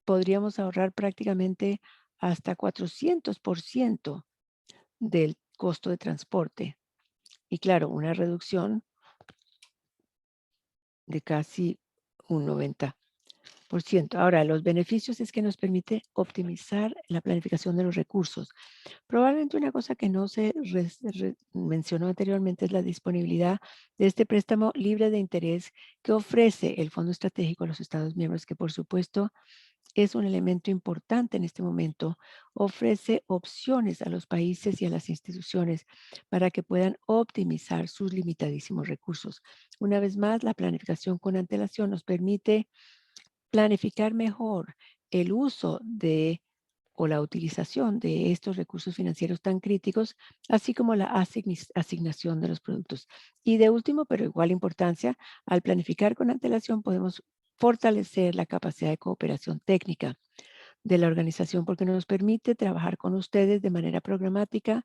podríamos ahorrar prácticamente hasta 400% del costo de transporte. Y claro, una reducción de casi un 90%. Ahora, los beneficios es que nos permite optimizar la planificación de los recursos. Probablemente una cosa que no se mencionó anteriormente es la disponibilidad de este préstamo libre de interés que ofrece el Fondo Estratégico a los Estados miembros, que por supuesto es un elemento importante en este momento. Ofrece opciones a los países y a las instituciones para que puedan optimizar sus limitadísimos recursos. Una vez más, la planificación con antelación nos permite planificar mejor el uso o la utilización de estos recursos financieros tan críticos, así como la asignación de los productos. Y de último, pero igual importancia, al planificar con antelación podemos fortalecer la capacidad de cooperación técnica de la organización porque nos permite trabajar con ustedes de manera programática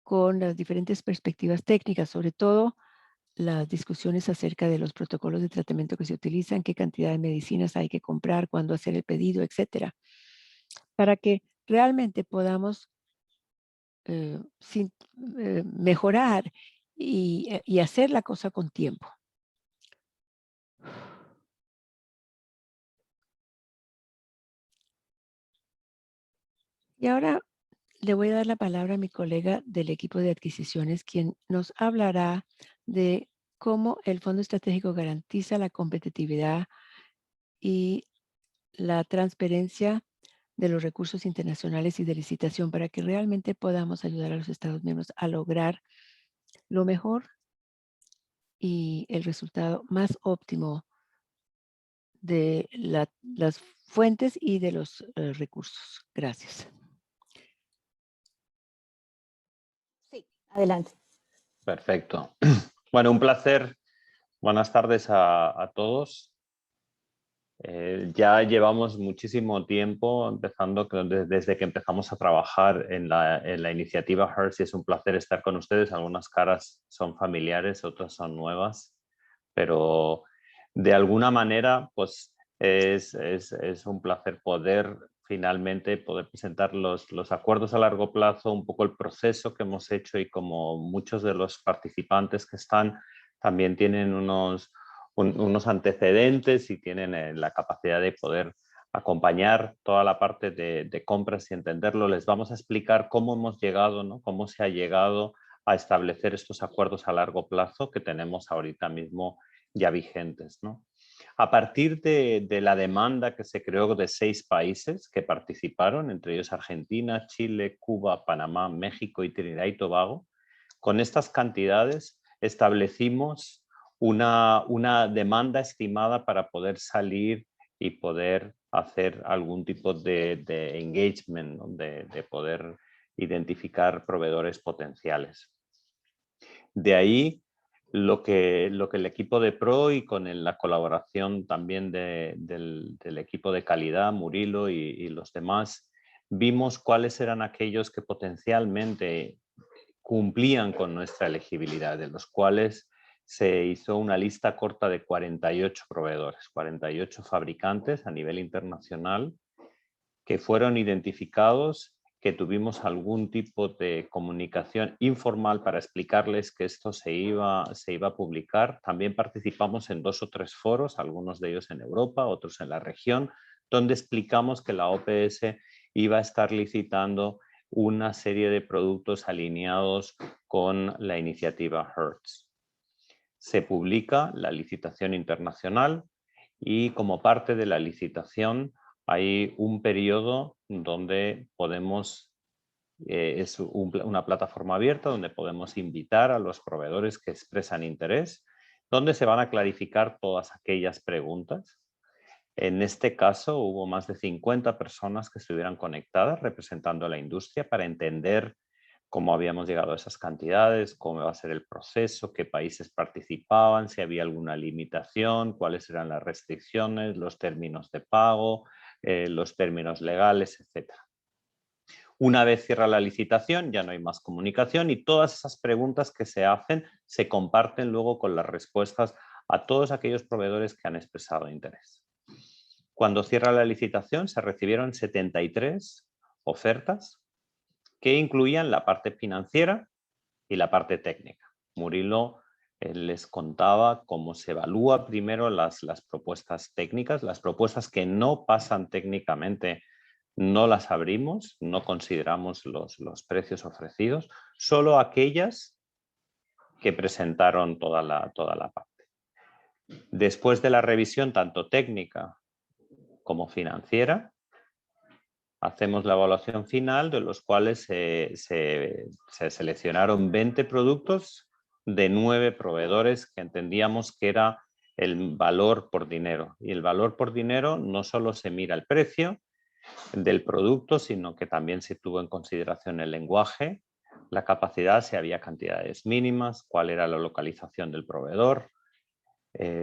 con las diferentes perspectivas técnicas, sobre todo las discusiones acerca de los protocolos de tratamiento que se utilizan, qué cantidad de medicinas hay que comprar, cuándo hacer el pedido, etcétera, para que realmente podamos mejorar y hacer la cosa con tiempo. Y ahora le voy a dar la palabra a mi colega del equipo de adquisiciones, quien nos hablará de cómo el Fondo Estratégico garantiza la competitividad y la transparencia de los recursos internacionales y de licitación para que realmente podamos ayudar a los Estados miembros a lograr lo mejor y el resultado más óptimo de las fuentes y de los recursos. Gracias. Sí, adelante. Perfecto. Bueno, un placer. Buenas tardes a todos. Ya llevamos muchísimo tiempo empezando, desde que empezamos a trabajar en la iniciativa HERS, y es un placer estar con ustedes. Algunas caras son familiares, otras son nuevas, pero de alguna manera pues es un placer poder finalmente poder presentar los acuerdos a largo plazo, un poco el proceso que hemos hecho, y como muchos de los participantes que están también tienen unos antecedentes y tienen la capacidad de poder acompañar toda la parte de compras y entenderlo. Les vamos a explicar cómo hemos llegado, ¿no? Cómo se ha llegado a establecer estos acuerdos a largo plazo que tenemos ahorita mismo ya vigentes, ¿no? A partir de la demanda que se creó de 6 países que participaron, entre ellos Argentina, Chile, Cuba, Panamá, México y Trinidad y Tobago, con estas cantidades establecimos una demanda estimada para poder salir y poder hacer algún tipo de engagement, ¿no? de poder identificar proveedores potenciales. De ahí lo que el equipo de PRO y con la colaboración también del equipo de calidad, Murilo y los demás, vimos cuáles eran aquellos que potencialmente cumplían con nuestra elegibilidad, de los cuales se hizo una lista corta de 48 proveedores, 48 fabricantes a nivel internacional que fueron identificados, que tuvimos algún tipo de comunicación informal para explicarles que esto se iba a publicar. También participamos en 2 o 3 foros, algunos de ellos en Europa, otros en la región, donde explicamos que la OPS iba a estar licitando una serie de productos alineados con la iniciativa HERTZ. Se publica la licitación internacional y como parte de la licitación hay un periodo donde podemos, es una plataforma abierta donde podemos invitar a los proveedores que expresan interés, donde se van a clarificar todas aquellas preguntas. En este caso hubo más de 50 personas que estuvieran conectadas representando a la industria para entender cómo habíamos llegado a esas cantidades, cómo va a ser el proceso, qué países participaban, si había alguna limitación, cuáles eran las restricciones, los términos de pago, los términos legales, etc. Una vez cierra la licitación, ya no hay más comunicación y todas esas preguntas que se hacen se comparten luego con las respuestas a todos aquellos proveedores que han expresado interés. Cuando cierra la licitación se recibieron 73 ofertas que incluían la parte financiera y la parte técnica. Murilo les contaba cómo se evalúa primero las propuestas técnicas, las propuestas que no pasan técnicamente no las abrimos, no consideramos los precios ofrecidos, solo aquellas que presentaron toda la parte. Después de la revisión tanto técnica como financiera, hacemos la evaluación final, de los cuales se seleccionaron 20 productos de 9 proveedores que entendíamos que era el valor por dinero. Y el valor por dinero no solo se mira el precio del producto, sino que también se tuvo en consideración el lenguaje, la capacidad, si había cantidades mínimas, cuál era la localización del proveedor,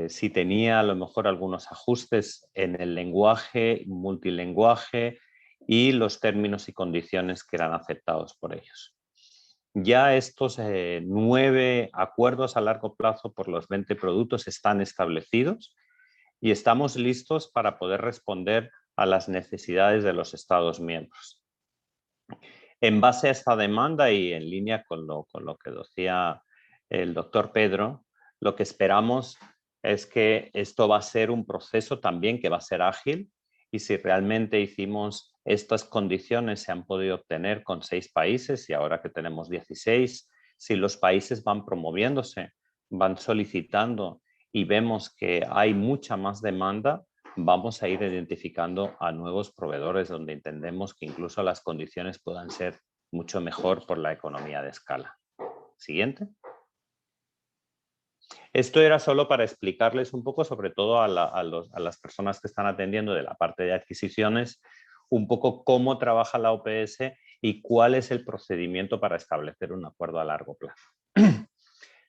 si tenía a lo mejor algunos ajustes en el lenguaje, multilenguaje, y los términos y condiciones que eran aceptados por ellos. Ya estos 9 acuerdos a largo plazo por los 20 productos están establecidos y estamos listos para poder responder a las necesidades de los Estados miembros. En base a esta demanda y en línea con lo que decía el doctor Pedro, lo que esperamos es que esto va a ser un proceso también que va a ser ágil, y si realmente hicimos estas condiciones se han podido obtener con 6 países y ahora que tenemos 16, si los países van promoviéndose, van solicitando y vemos que hay mucha más demanda, vamos a ir identificando a nuevos proveedores donde entendemos que incluso las condiciones puedan ser mucho mejor por la economía de escala. Siguiente. Esto era solo para explicarles un poco, sobre todo a las personas que están atendiendo de la parte de adquisiciones, un poco cómo trabaja la OPS y cuál es el procedimiento para establecer un acuerdo a largo plazo.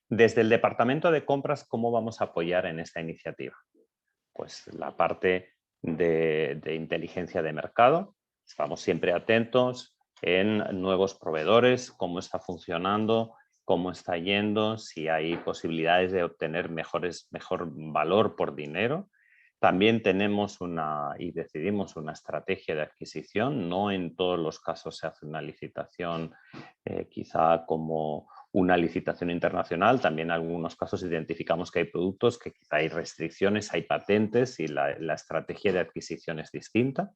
Desde el departamento de compras, ¿cómo vamos a apoyar en esta iniciativa? Pues la parte de inteligencia de mercado. Estamos siempre atentos en nuevos proveedores, cómo está funcionando, cómo está yendo, si hay posibilidades de obtener mejor valor por dinero. También tenemos decidimos una estrategia de adquisición. No en todos los casos se hace una licitación quizá como una licitación internacional. También en algunos casos identificamos que hay productos que quizá hay restricciones, hay patentes y la estrategia de adquisición es distinta.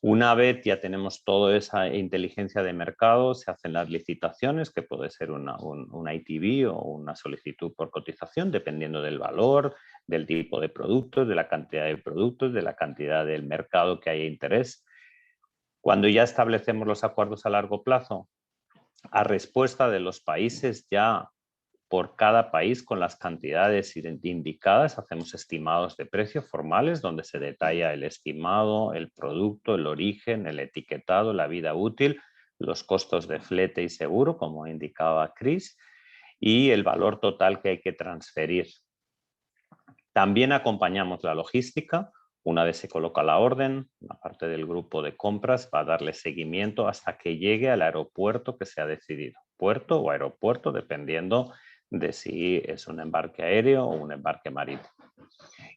Una vez ya tenemos toda esa inteligencia de mercado, se hacen las licitaciones, que puede ser una ITV o una solicitud por cotización, dependiendo del valor, del tipo de productos, de la cantidad de productos, de la cantidad del mercado que haya interés. Cuando ya establecemos los acuerdos a largo plazo, a respuesta de los países ya por cada país con las cantidades indicadas, hacemos estimados de precios formales donde se detalla el estimado, el producto, el origen, el etiquetado, la vida útil, los costos de flete y seguro, como indicaba Chris, y el valor total que hay que transferir. También acompañamos la logística. Una vez se coloca la orden, la parte del grupo de compras va a darle seguimiento hasta que llegue al aeropuerto que se ha decidido. Puerto o aeropuerto, dependiendo de si es un embarque aéreo o un embarque marítimo.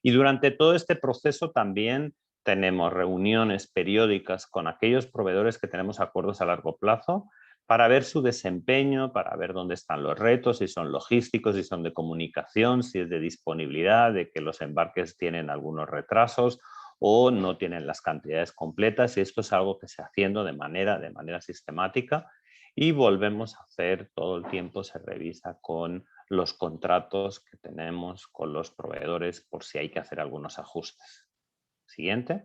Y durante todo este proceso también tenemos reuniones periódicas con aquellos proveedores que tenemos acuerdos a largo plazo para ver su desempeño, para ver dónde están los retos, si son logísticos, si son de comunicación, si es de disponibilidad, de que los embarques tienen algunos retrasos o no tienen las cantidades completas. Y esto es algo que se está haciendo de manera sistemática y volvemos a hacer todo el tiempo, se revisa con los contratos que tenemos con los proveedores por si hay que hacer algunos ajustes. Siguiente.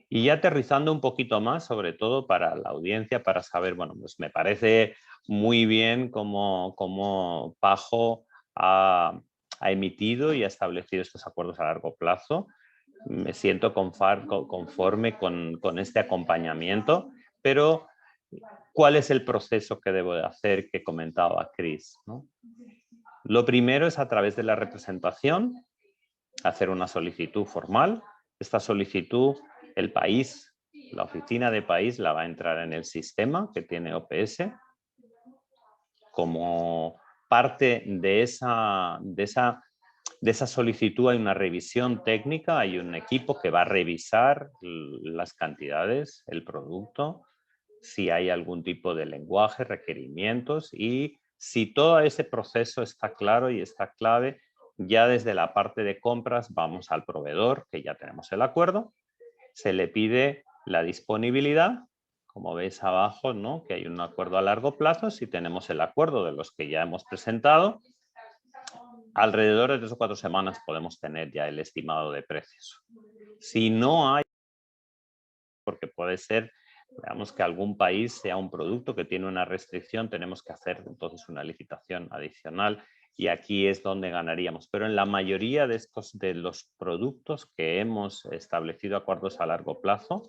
Y ya aterrizando un poquito más, sobre todo para la audiencia, para saber, bueno, pues me parece muy bien cómo Pajo ha emitido y ha establecido estos acuerdos a largo plazo. Me siento conforme con este acompañamiento, pero ¿cuál es el proceso que debo de hacer que comentaba Chris, ¿no? Lo primero es a través de la representación, hacer una solicitud formal. Esta solicitud, el país, la oficina de país la va a entrar en el sistema que tiene OPS. Como parte de esa solicitud hay una revisión técnica, hay un equipo que va a revisar las cantidades, el producto, si hay algún tipo de lenguaje, requerimientos y si todo ese proceso está claro y está clave, ya desde la parte de compras vamos al proveedor, que ya tenemos el acuerdo, se le pide la disponibilidad, como veis abajo, ¿no? Que hay un acuerdo a largo plazo. Si tenemos el acuerdo de los que ya hemos presentado, alrededor de 3 o 4 semanas podemos tener ya el estimado de precios. Si no hay, porque puede ser, veamos que algún país sea un producto que tiene una restricción, tenemos que hacer entonces una licitación adicional y aquí es donde ganaríamos. Pero en la mayoría de los productos que hemos establecido acuerdos a largo plazo,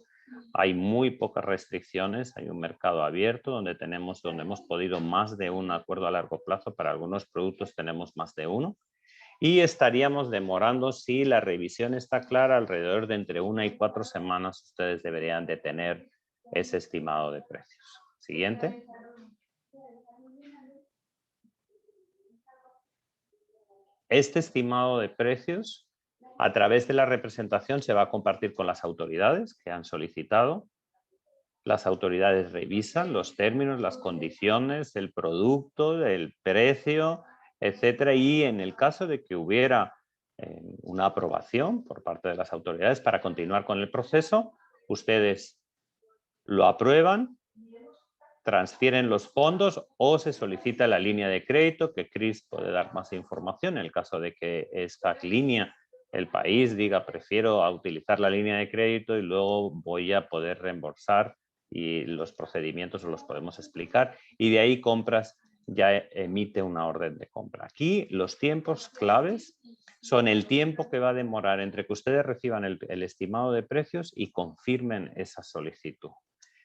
hay muy pocas restricciones, hay un mercado abierto donde hemos podido más de un acuerdo a largo plazo, para algunos productos tenemos más de uno. Y estaríamos demorando, si la revisión está clara, alrededor de entre 1 y 4 semanas ustedes deberían de tener ese estimado de precios. Siguiente. Este estimado de precios, a través de la representación, se va a compartir con las autoridades que han solicitado. Las autoridades revisan los términos, las condiciones, el producto, el precio, etcétera. Y en el caso de que hubiera una aprobación por parte de las autoridades para continuar con el proceso, ustedes lo aprueban, transfieren los fondos o se solicita la línea de crédito, que Chris puede dar más información en el caso de que esta línea, el país diga prefiero utilizar la línea de crédito y luego voy a poder reembolsar, y los procedimientos los podemos explicar, y de ahí compras ya emite una orden de compra. Aquí los tiempos claves son el tiempo que va a demorar entre que ustedes reciban el estimado de precios y confirmen esa solicitud.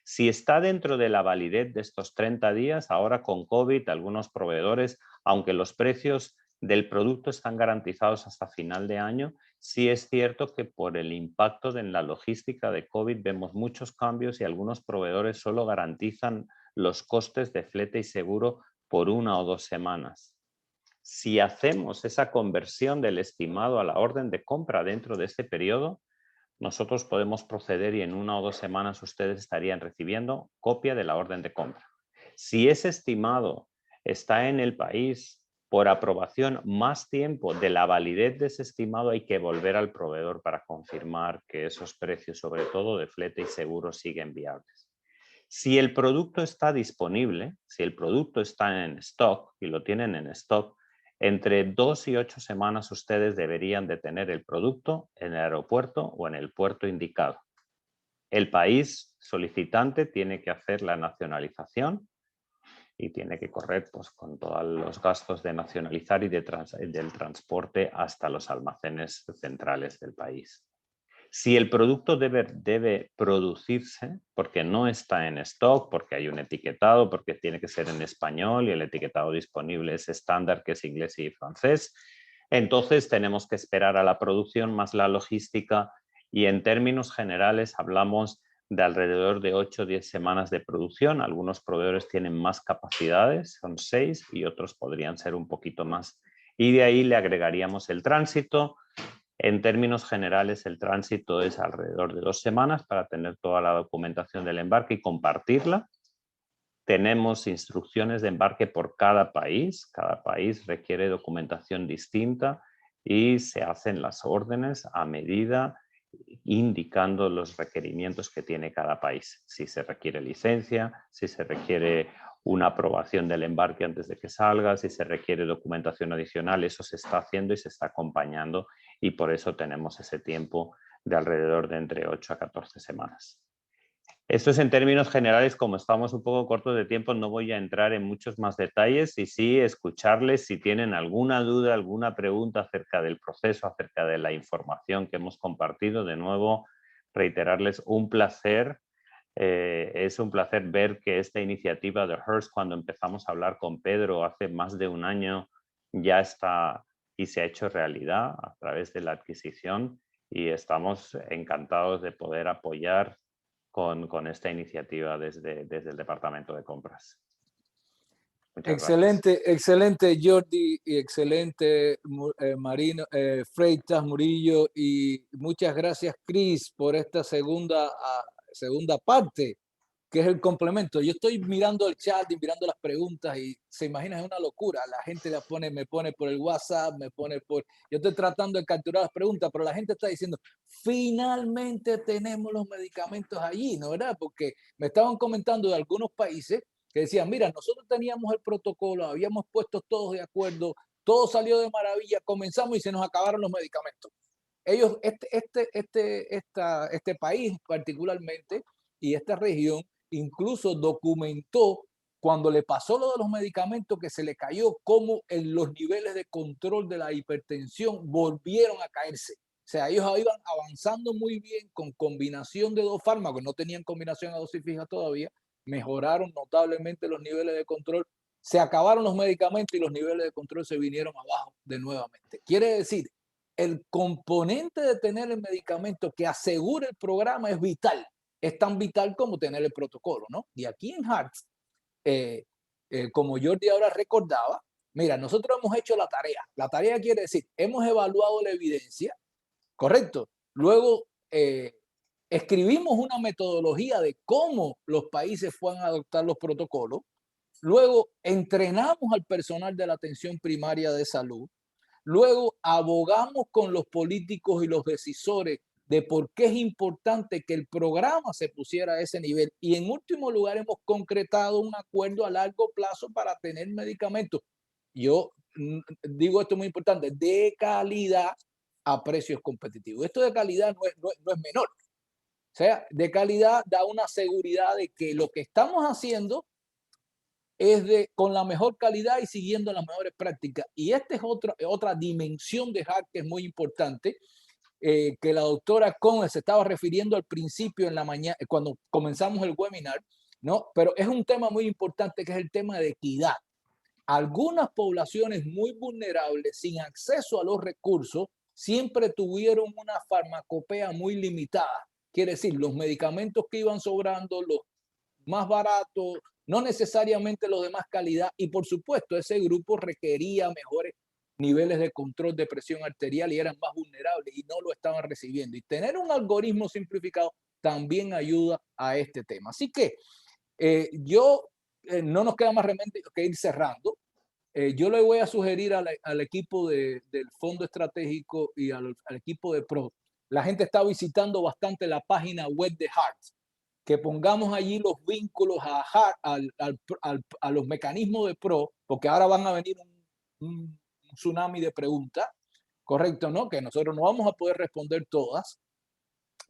Si está dentro de la validez de estos 30 días, ahora con COVID, algunos proveedores, aunque los precios del producto están garantizados hasta final de año, sí es cierto que por el impacto en la logística de COVID vemos muchos cambios y algunos proveedores solo garantizan los costes de flete y seguro por 1 o 2 semanas. Si hacemos esa conversión del estimado a la orden de compra dentro de este periodo, nosotros podemos proceder y en 1 o 2 semanas ustedes estarían recibiendo copia de la orden de compra. Si ese estimado está en el país por aprobación más tiempo de la validez de ese estimado, hay que volver al proveedor para confirmar que esos precios, sobre todo de flete y seguro, siguen viables. Si el producto está disponible, si el producto está en stock y lo tienen en stock, entre 2 y 8 semanas ustedes deberían de tener el producto en el aeropuerto o en el puerto indicado. El país solicitante tiene que hacer la nacionalización y tiene que correr pues, con todos los gastos de nacionalizar y del transporte hasta los almacenes centrales del país. Si el producto debe producirse porque no está en stock, porque hay un etiquetado, porque tiene que ser en español y el etiquetado disponible es estándar, que es inglés y francés, entonces tenemos que esperar a la producción más la logística, y en términos generales hablamos de alrededor de 8 o 10 semanas de producción. Algunos proveedores tienen más capacidades, son 6, y otros podrían ser un poquito más. Y de ahí le agregaríamos el tránsito. En términos generales, el tránsito es alrededor de 2 semanas para tener toda la documentación del embarque y compartirla. Tenemos instrucciones de embarque por cada país requiere documentación distinta y se hacen las órdenes a medida, indicando los requerimientos que tiene cada país. Si se requiere licencia, si se requiere una aprobación del embarque antes de que salga, si se requiere documentación adicional, eso se está haciendo y se está acompañando, y por eso tenemos ese tiempo de alrededor de entre 8 a 14 semanas. Esto es en términos generales. Como estamos un poco cortos de tiempo, no voy a entrar en muchos más detalles, y sí escucharles si tienen alguna duda, alguna pregunta acerca del proceso, acerca de la información que hemos compartido. De nuevo, reiterarles un placer. Es un placer ver que esta iniciativa de HRSA, cuando empezamos a hablar con Pedro hace más de un año, ya está y se ha hecho realidad a través de la adquisición, y estamos encantados de poder apoyar con esta iniciativa desde el Departamento de Compras. Muchas Excelente, gracias. excelente Jordi, y excelente Marino, Freitas, Murillo, y muchas gracias Chris por esta segunda parte, que es el complemento. Yo estoy mirando el chat y mirando las preguntas, y se imagina, es una locura. La gente me pone por el WhatsApp, yo estoy tratando de capturar las preguntas, pero la gente está diciendo, finalmente tenemos los medicamentos allí, ¿no? ¿Verdad? Porque me estaban comentando de algunos países que decían, mira, nosotros teníamos el protocolo, habíamos puesto todos de acuerdo, todo salió de maravilla, comenzamos y se nos acabaron los medicamentos. Ellos, este país particularmente, y esta región, incluso documentó cuando le pasó lo de los medicamentos, que se le cayó, cómo en los niveles de control de la hipertensión volvieron a caerse. O sea, ellos iban avanzando muy bien con combinación de 2 fármacos, no tenían combinación a dosis fija todavía, mejoraron notablemente los niveles de control, se acabaron los medicamentos y los niveles de control se vinieron abajo de nuevamente. Quiere decir, el componente de tener el medicamento que asegure el programa es vital. Es tan vital como tener el protocolo, ¿no? Y aquí en HARTS, como Jordi ahora recordaba, mira, nosotros hemos hecho la tarea. La tarea quiere decir, hemos evaluado la evidencia, ¿correcto? Luego, escribimos una metodología de cómo los países puedan adoptar los protocolos. Luego, entrenamos al personal de la atención primaria de salud. Luego, abogamos con los políticos y los decisores de por qué es importante que el programa se pusiera a ese nivel. Y en último lugar, hemos concretado un acuerdo a largo plazo para tener medicamentos. Yo digo esto muy importante, de calidad a precios competitivos. Esto de calidad no es menor. O sea, de calidad da una seguridad de que lo que estamos haciendo es con la mejor calidad y siguiendo las mejores prácticas. Y esta es otra dimensión de HART que es muy importante, que la doctora Conner se estaba refiriendo al principio en la mañana, cuando comenzamos el webinar, ¿no? Pero es un tema muy importante, que es el tema de equidad. Algunas poblaciones muy vulnerables, sin acceso a los recursos, siempre tuvieron una farmacopea muy limitada. Quiere decir, los medicamentos que iban sobrando, los más baratos, no necesariamente los de más calidad, y por supuesto ese grupo requería mejores niveles de control de presión arterial y eran más vulnerables y no lo estaban recibiendo. Y tener un algoritmo simplificado también ayuda a este tema. Así que no nos queda más remedio que ir cerrando. Yo le voy a sugerir al equipo del Fondo Estratégico y al equipo de PRO. La gente está visitando bastante la página web de HARTS, que pongamos allí los vínculos a los mecanismos de PRO, porque ahora van a venir un tsunami de preguntas, correcto, ¿no? Que nosotros no vamos a poder responder todas,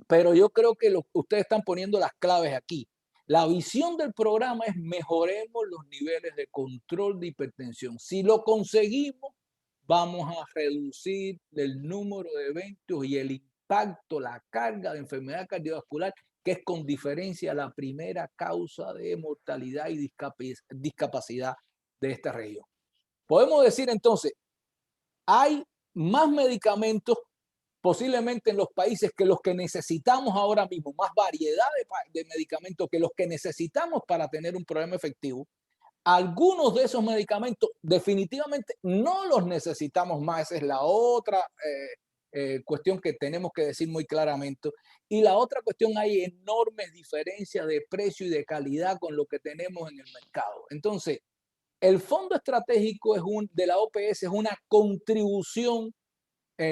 pero yo creo que ustedes están poniendo las claves aquí. La visión del programa es mejoremos los niveles de control de hipertensión. Si lo conseguimos, vamos a reducir el número de eventos y el impacto, la carga de enfermedad cardiovascular, que es con diferencia la primera causa de mortalidad y discapacidad de esta región. Podemos decir entonces, hay más medicamentos posiblemente en los países que los que necesitamos ahora mismo, más variedad de medicamentos que los que necesitamos para tener un problema efectivo, algunos de esos medicamentos definitivamente no los necesitamos más. Esa es la otra cuestión que tenemos que decir muy claramente. Y la otra cuestión, hay enormes diferencias de precio y de calidad con lo que tenemos en el mercado. Entonces, el fondo estratégico de la OPS es una contribución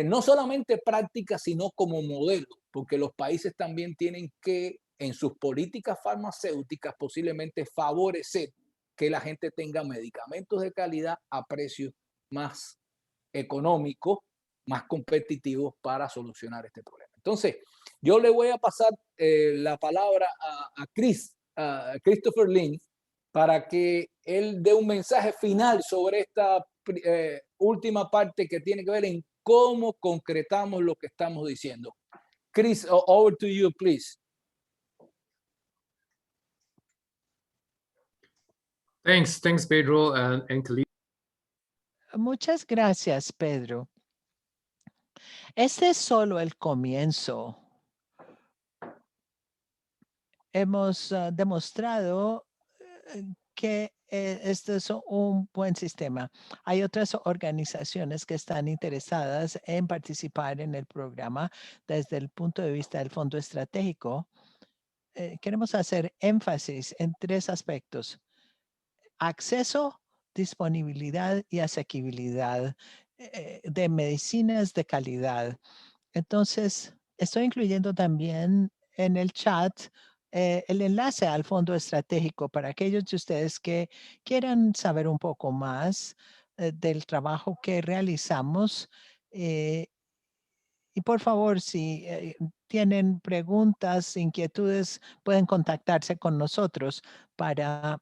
no solamente práctica, sino como modelo, porque los países también tienen que, en sus políticas farmacéuticas, posiblemente favorecer que la gente tenga medicamentos de calidad a precios más económicos, más competitivos para solucionar este problema. Entonces, yo le voy a pasar la palabra a Christopher Lin, para que él dé un mensaje final sobre esta última parte que tiene que ver en cómo concretamos lo que estamos diciendo. Chris, over to you, please. Thanks, Pedro and Khalid. Muchas gracias, Pedro. Este es solo el comienzo. Hemos demostrado que este es un buen sistema. Hay otras organizaciones que están interesadas en participar en el programa desde el punto de vista del fondo estratégico. Queremos hacer énfasis en 3 aspectos: acceso, disponibilidad y asequibilidad de medicinas de calidad. Entonces, estoy incluyendo también en el chat el enlace al fondo estratégico para aquellos de ustedes que quieran saber un poco más del trabajo que realizamos. Y por favor, si tienen preguntas, inquietudes, pueden contactarse con nosotros para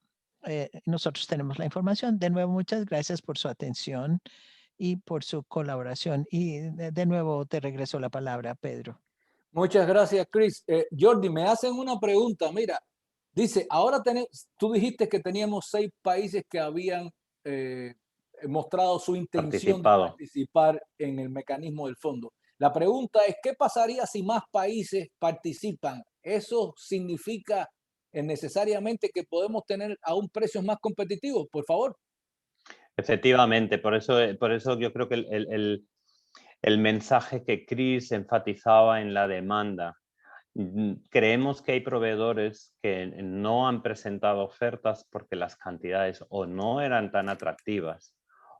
nosotros tenemos la información. De nuevo, muchas gracias por su atención y por su colaboración. Y de nuevo te regreso la palabra, Pedro. Muchas gracias, Chris. Jordi, me hacen una pregunta. Mira, dice, ahora tú dijiste que teníamos 6 países que habían mostrado su intención de participar en el mecanismo del fondo. La pregunta es, ¿qué pasaría si más países participan? ¿Eso significa necesariamente que podemos tener aún precios más competitivos? Por favor. Efectivamente, por eso yo creo que el mensaje que Chris enfatizaba en la demanda. Creemos que hay proveedores que no han presentado ofertas porque las cantidades o no eran tan atractivas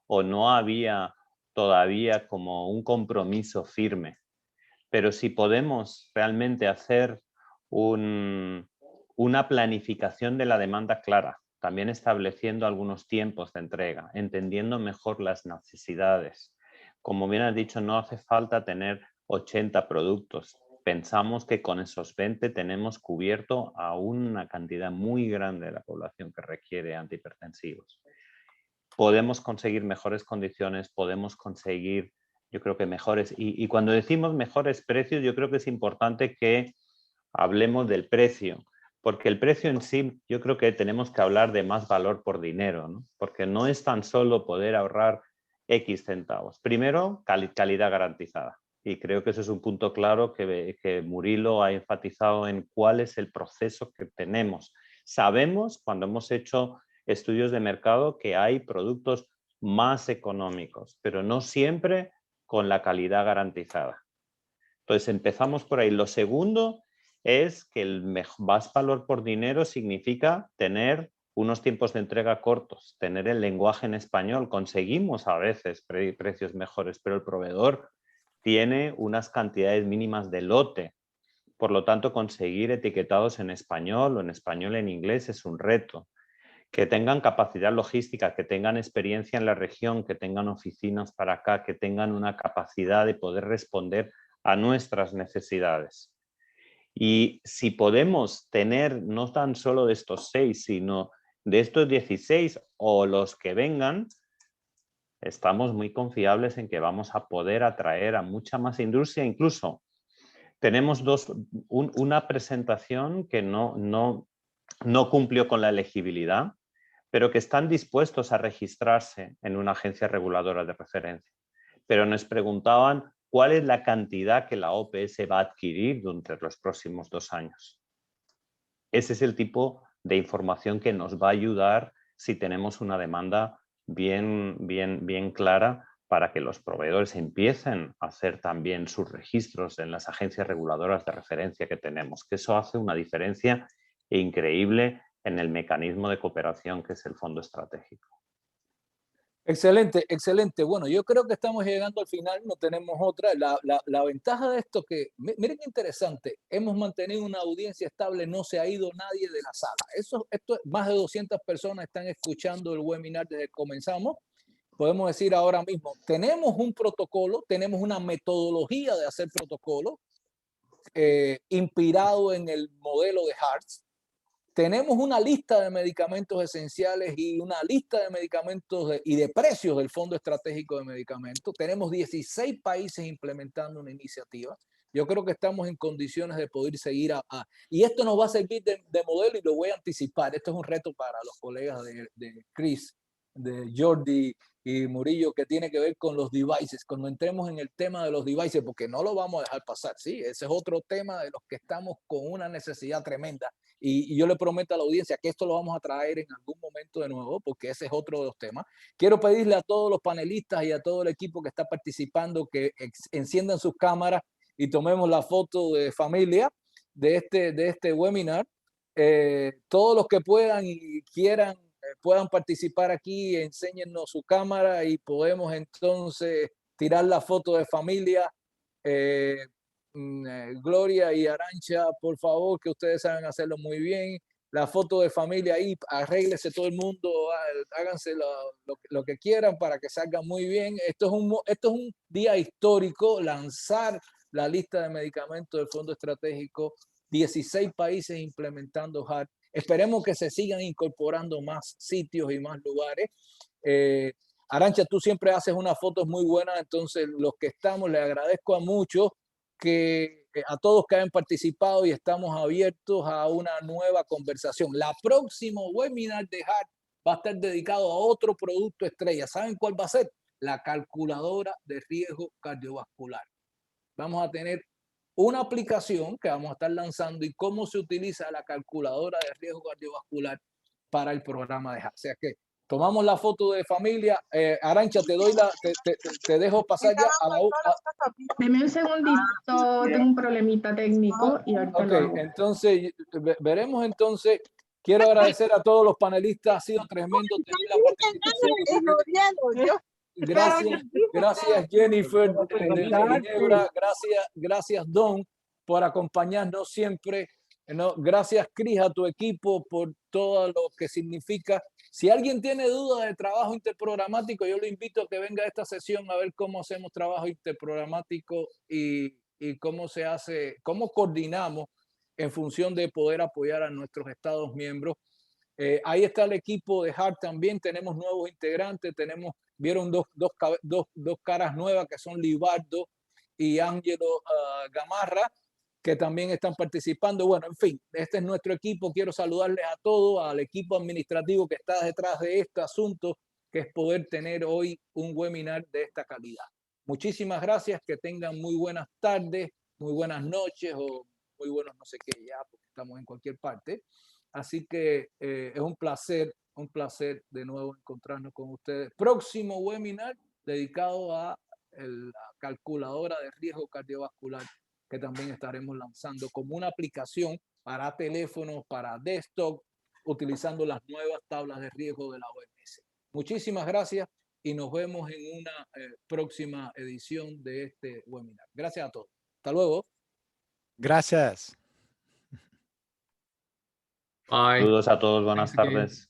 o no había todavía como un compromiso firme. Pero si podemos realmente hacer una planificación de la demanda clara, también estableciendo algunos tiempos de entrega, entendiendo mejor las necesidades. Como bien has dicho, no hace falta tener 80 productos. Pensamos que con esos 20 tenemos cubierto a una cantidad muy grande de la población que requiere antihipertensivos. Podemos conseguir mejores condiciones, podemos conseguir, yo creo que mejores. Y cuando decimos mejores precios, yo creo que es importante que hablemos del precio. Porque el precio en sí, yo creo que tenemos que hablar de más valor por dinero, ¿no? Porque no es tan solo poder ahorrar X centavos. Primero, calidad garantizada. Y creo que eso es un punto claro que Murilo ha enfatizado en cuál es el proceso que tenemos. Sabemos, cuando hemos hecho estudios de mercado, que hay productos más económicos, pero no siempre con la calidad garantizada. Entonces, empezamos por ahí. Lo segundo es que el más valor por dinero significa tener unos tiempos de entrega cortos, tener el lenguaje en español. Conseguimos a veces precios mejores, pero el proveedor tiene unas cantidades mínimas de lote. Por lo tanto, conseguir etiquetados en español o en español en inglés es un reto. Que tengan capacidad logística, que tengan experiencia en la región, que tengan oficinas para acá, que tengan una capacidad de poder responder a nuestras necesidades. Y si podemos tener no tan solo de estos 6, sino de estos 16 o los que vengan, estamos muy confiables en que vamos a poder atraer a mucha más industria. Incluso tenemos una presentación que no cumplió con la elegibilidad, pero que están dispuestos a registrarse en una agencia reguladora de referencia. Pero nos preguntaban ¿cuál es la cantidad que la OPS va a adquirir durante los próximos 2 años? Ese es el tipo de información que nos va a ayudar si tenemos una demanda bien clara para que los proveedores empiecen a hacer también sus registros en las agencias reguladoras de referencia que tenemos, que eso hace una diferencia increíble en el mecanismo de cooperación que es el Fondo Estratégico. Excelente, excelente. Bueno, yo creo que estamos llegando al final, no tenemos otra. La ventaja de esto que, miren qué interesante, hemos mantenido una audiencia estable, no se ha ido nadie de la sala. Esto, más de 200 personas están escuchando el webinar desde que comenzamos. Podemos decir ahora mismo, tenemos un protocolo, tenemos una metodología de hacer protocolo inspirado en el modelo de Hartz. Tenemos una lista de medicamentos esenciales y una lista de medicamentos y de precios del Fondo Estratégico de Medicamentos. Tenemos 16 países implementando una iniciativa. Yo creo que estamos en condiciones de poder seguir y esto nos va a servir de modelo y lo voy a anticipar. Esto es un reto para los colegas de Chris, de Jordi y Murillo, que tiene que ver con los devices. Cuando entremos en el tema de los devices, porque no lo vamos a dejar pasar, sí, ese es otro tema de los que estamos con una necesidad tremenda. Y yo le prometo a la audiencia que esto lo vamos a traer en algún momento de nuevo, porque ese es otro de los temas. Quiero pedirle a todos los panelistas y a todo el equipo que está participando que enciendan sus cámaras y tomemos la foto de familia de este webinar. Todos los que puedan y quieran puedan participar aquí, enséñennos su cámara y podemos entonces tirar la foto de familia. Gloria y Arancha, por favor, que ustedes saben hacerlo muy bien. La foto de familia ahí, arréglese todo el mundo, háganse lo que quieran para que salga muy bien. Esto es un día histórico, lanzar la lista de medicamentos del Fondo Estratégico, 16 países implementando HART. Esperemos que se sigan incorporando más sitios y más lugares. Arancha, tú siempre haces unas fotos muy buenas, entonces los que estamos, les agradezco a muchos a todos que hayan participado y estamos abiertos a una nueva conversación. La próxima webinar de HART va a estar dedicado a otro producto estrella. ¿Saben cuál va a ser? La calculadora de riesgo cardiovascular. Vamos a tener una aplicación que vamos a estar lanzando y cómo se utiliza la calculadora de riesgo cardiovascular para el programa de HART. O sea que tomamos la foto de familia. Arancha, te dejo pasar ya a la... Deme un segundito, tengo un problemita técnico y ahorita lo hago. Entonces, veremos entonces. Quiero agradecer a todos los panelistas. Ha sido tremendo tener la participación. Gracias Jennifer de Ginebra. Gracias Don por acompañarnos siempre. Gracias Cris, a tu equipo por todo lo que significa. Si alguien tiene dudas de trabajo interprogramático, yo lo invito a que venga a esta sesión a ver cómo hacemos trabajo interprogramático y cómo se hace, cómo coordinamos en función de poder apoyar a nuestros Estados miembros. Ahí está el equipo de HART también. Tenemos nuevos integrantes. Vieron dos caras nuevas que son Libardo y Ángelo Gamarra, que también están participando. Bueno, en fin, este es nuestro equipo. Quiero saludarles a todos, al equipo administrativo que está detrás de este asunto, que es poder tener hoy un webinar de esta calidad. Muchísimas gracias, que tengan muy buenas tardes, muy buenas noches o muy buenos no sé qué ya, porque estamos en cualquier parte. Así que es un placer de nuevo encontrarnos con ustedes. Próximo webinar dedicado a la calculadora de riesgo cardiovascular, que también estaremos lanzando como una aplicación para teléfonos, para desktop, utilizando las nuevas tablas de riesgo de la OMS. Muchísimas gracias y nos vemos en una próxima edición de este webinar. Gracias a todos. Hasta luego. Gracias. Bye. Saludos a todos, buenas tardes.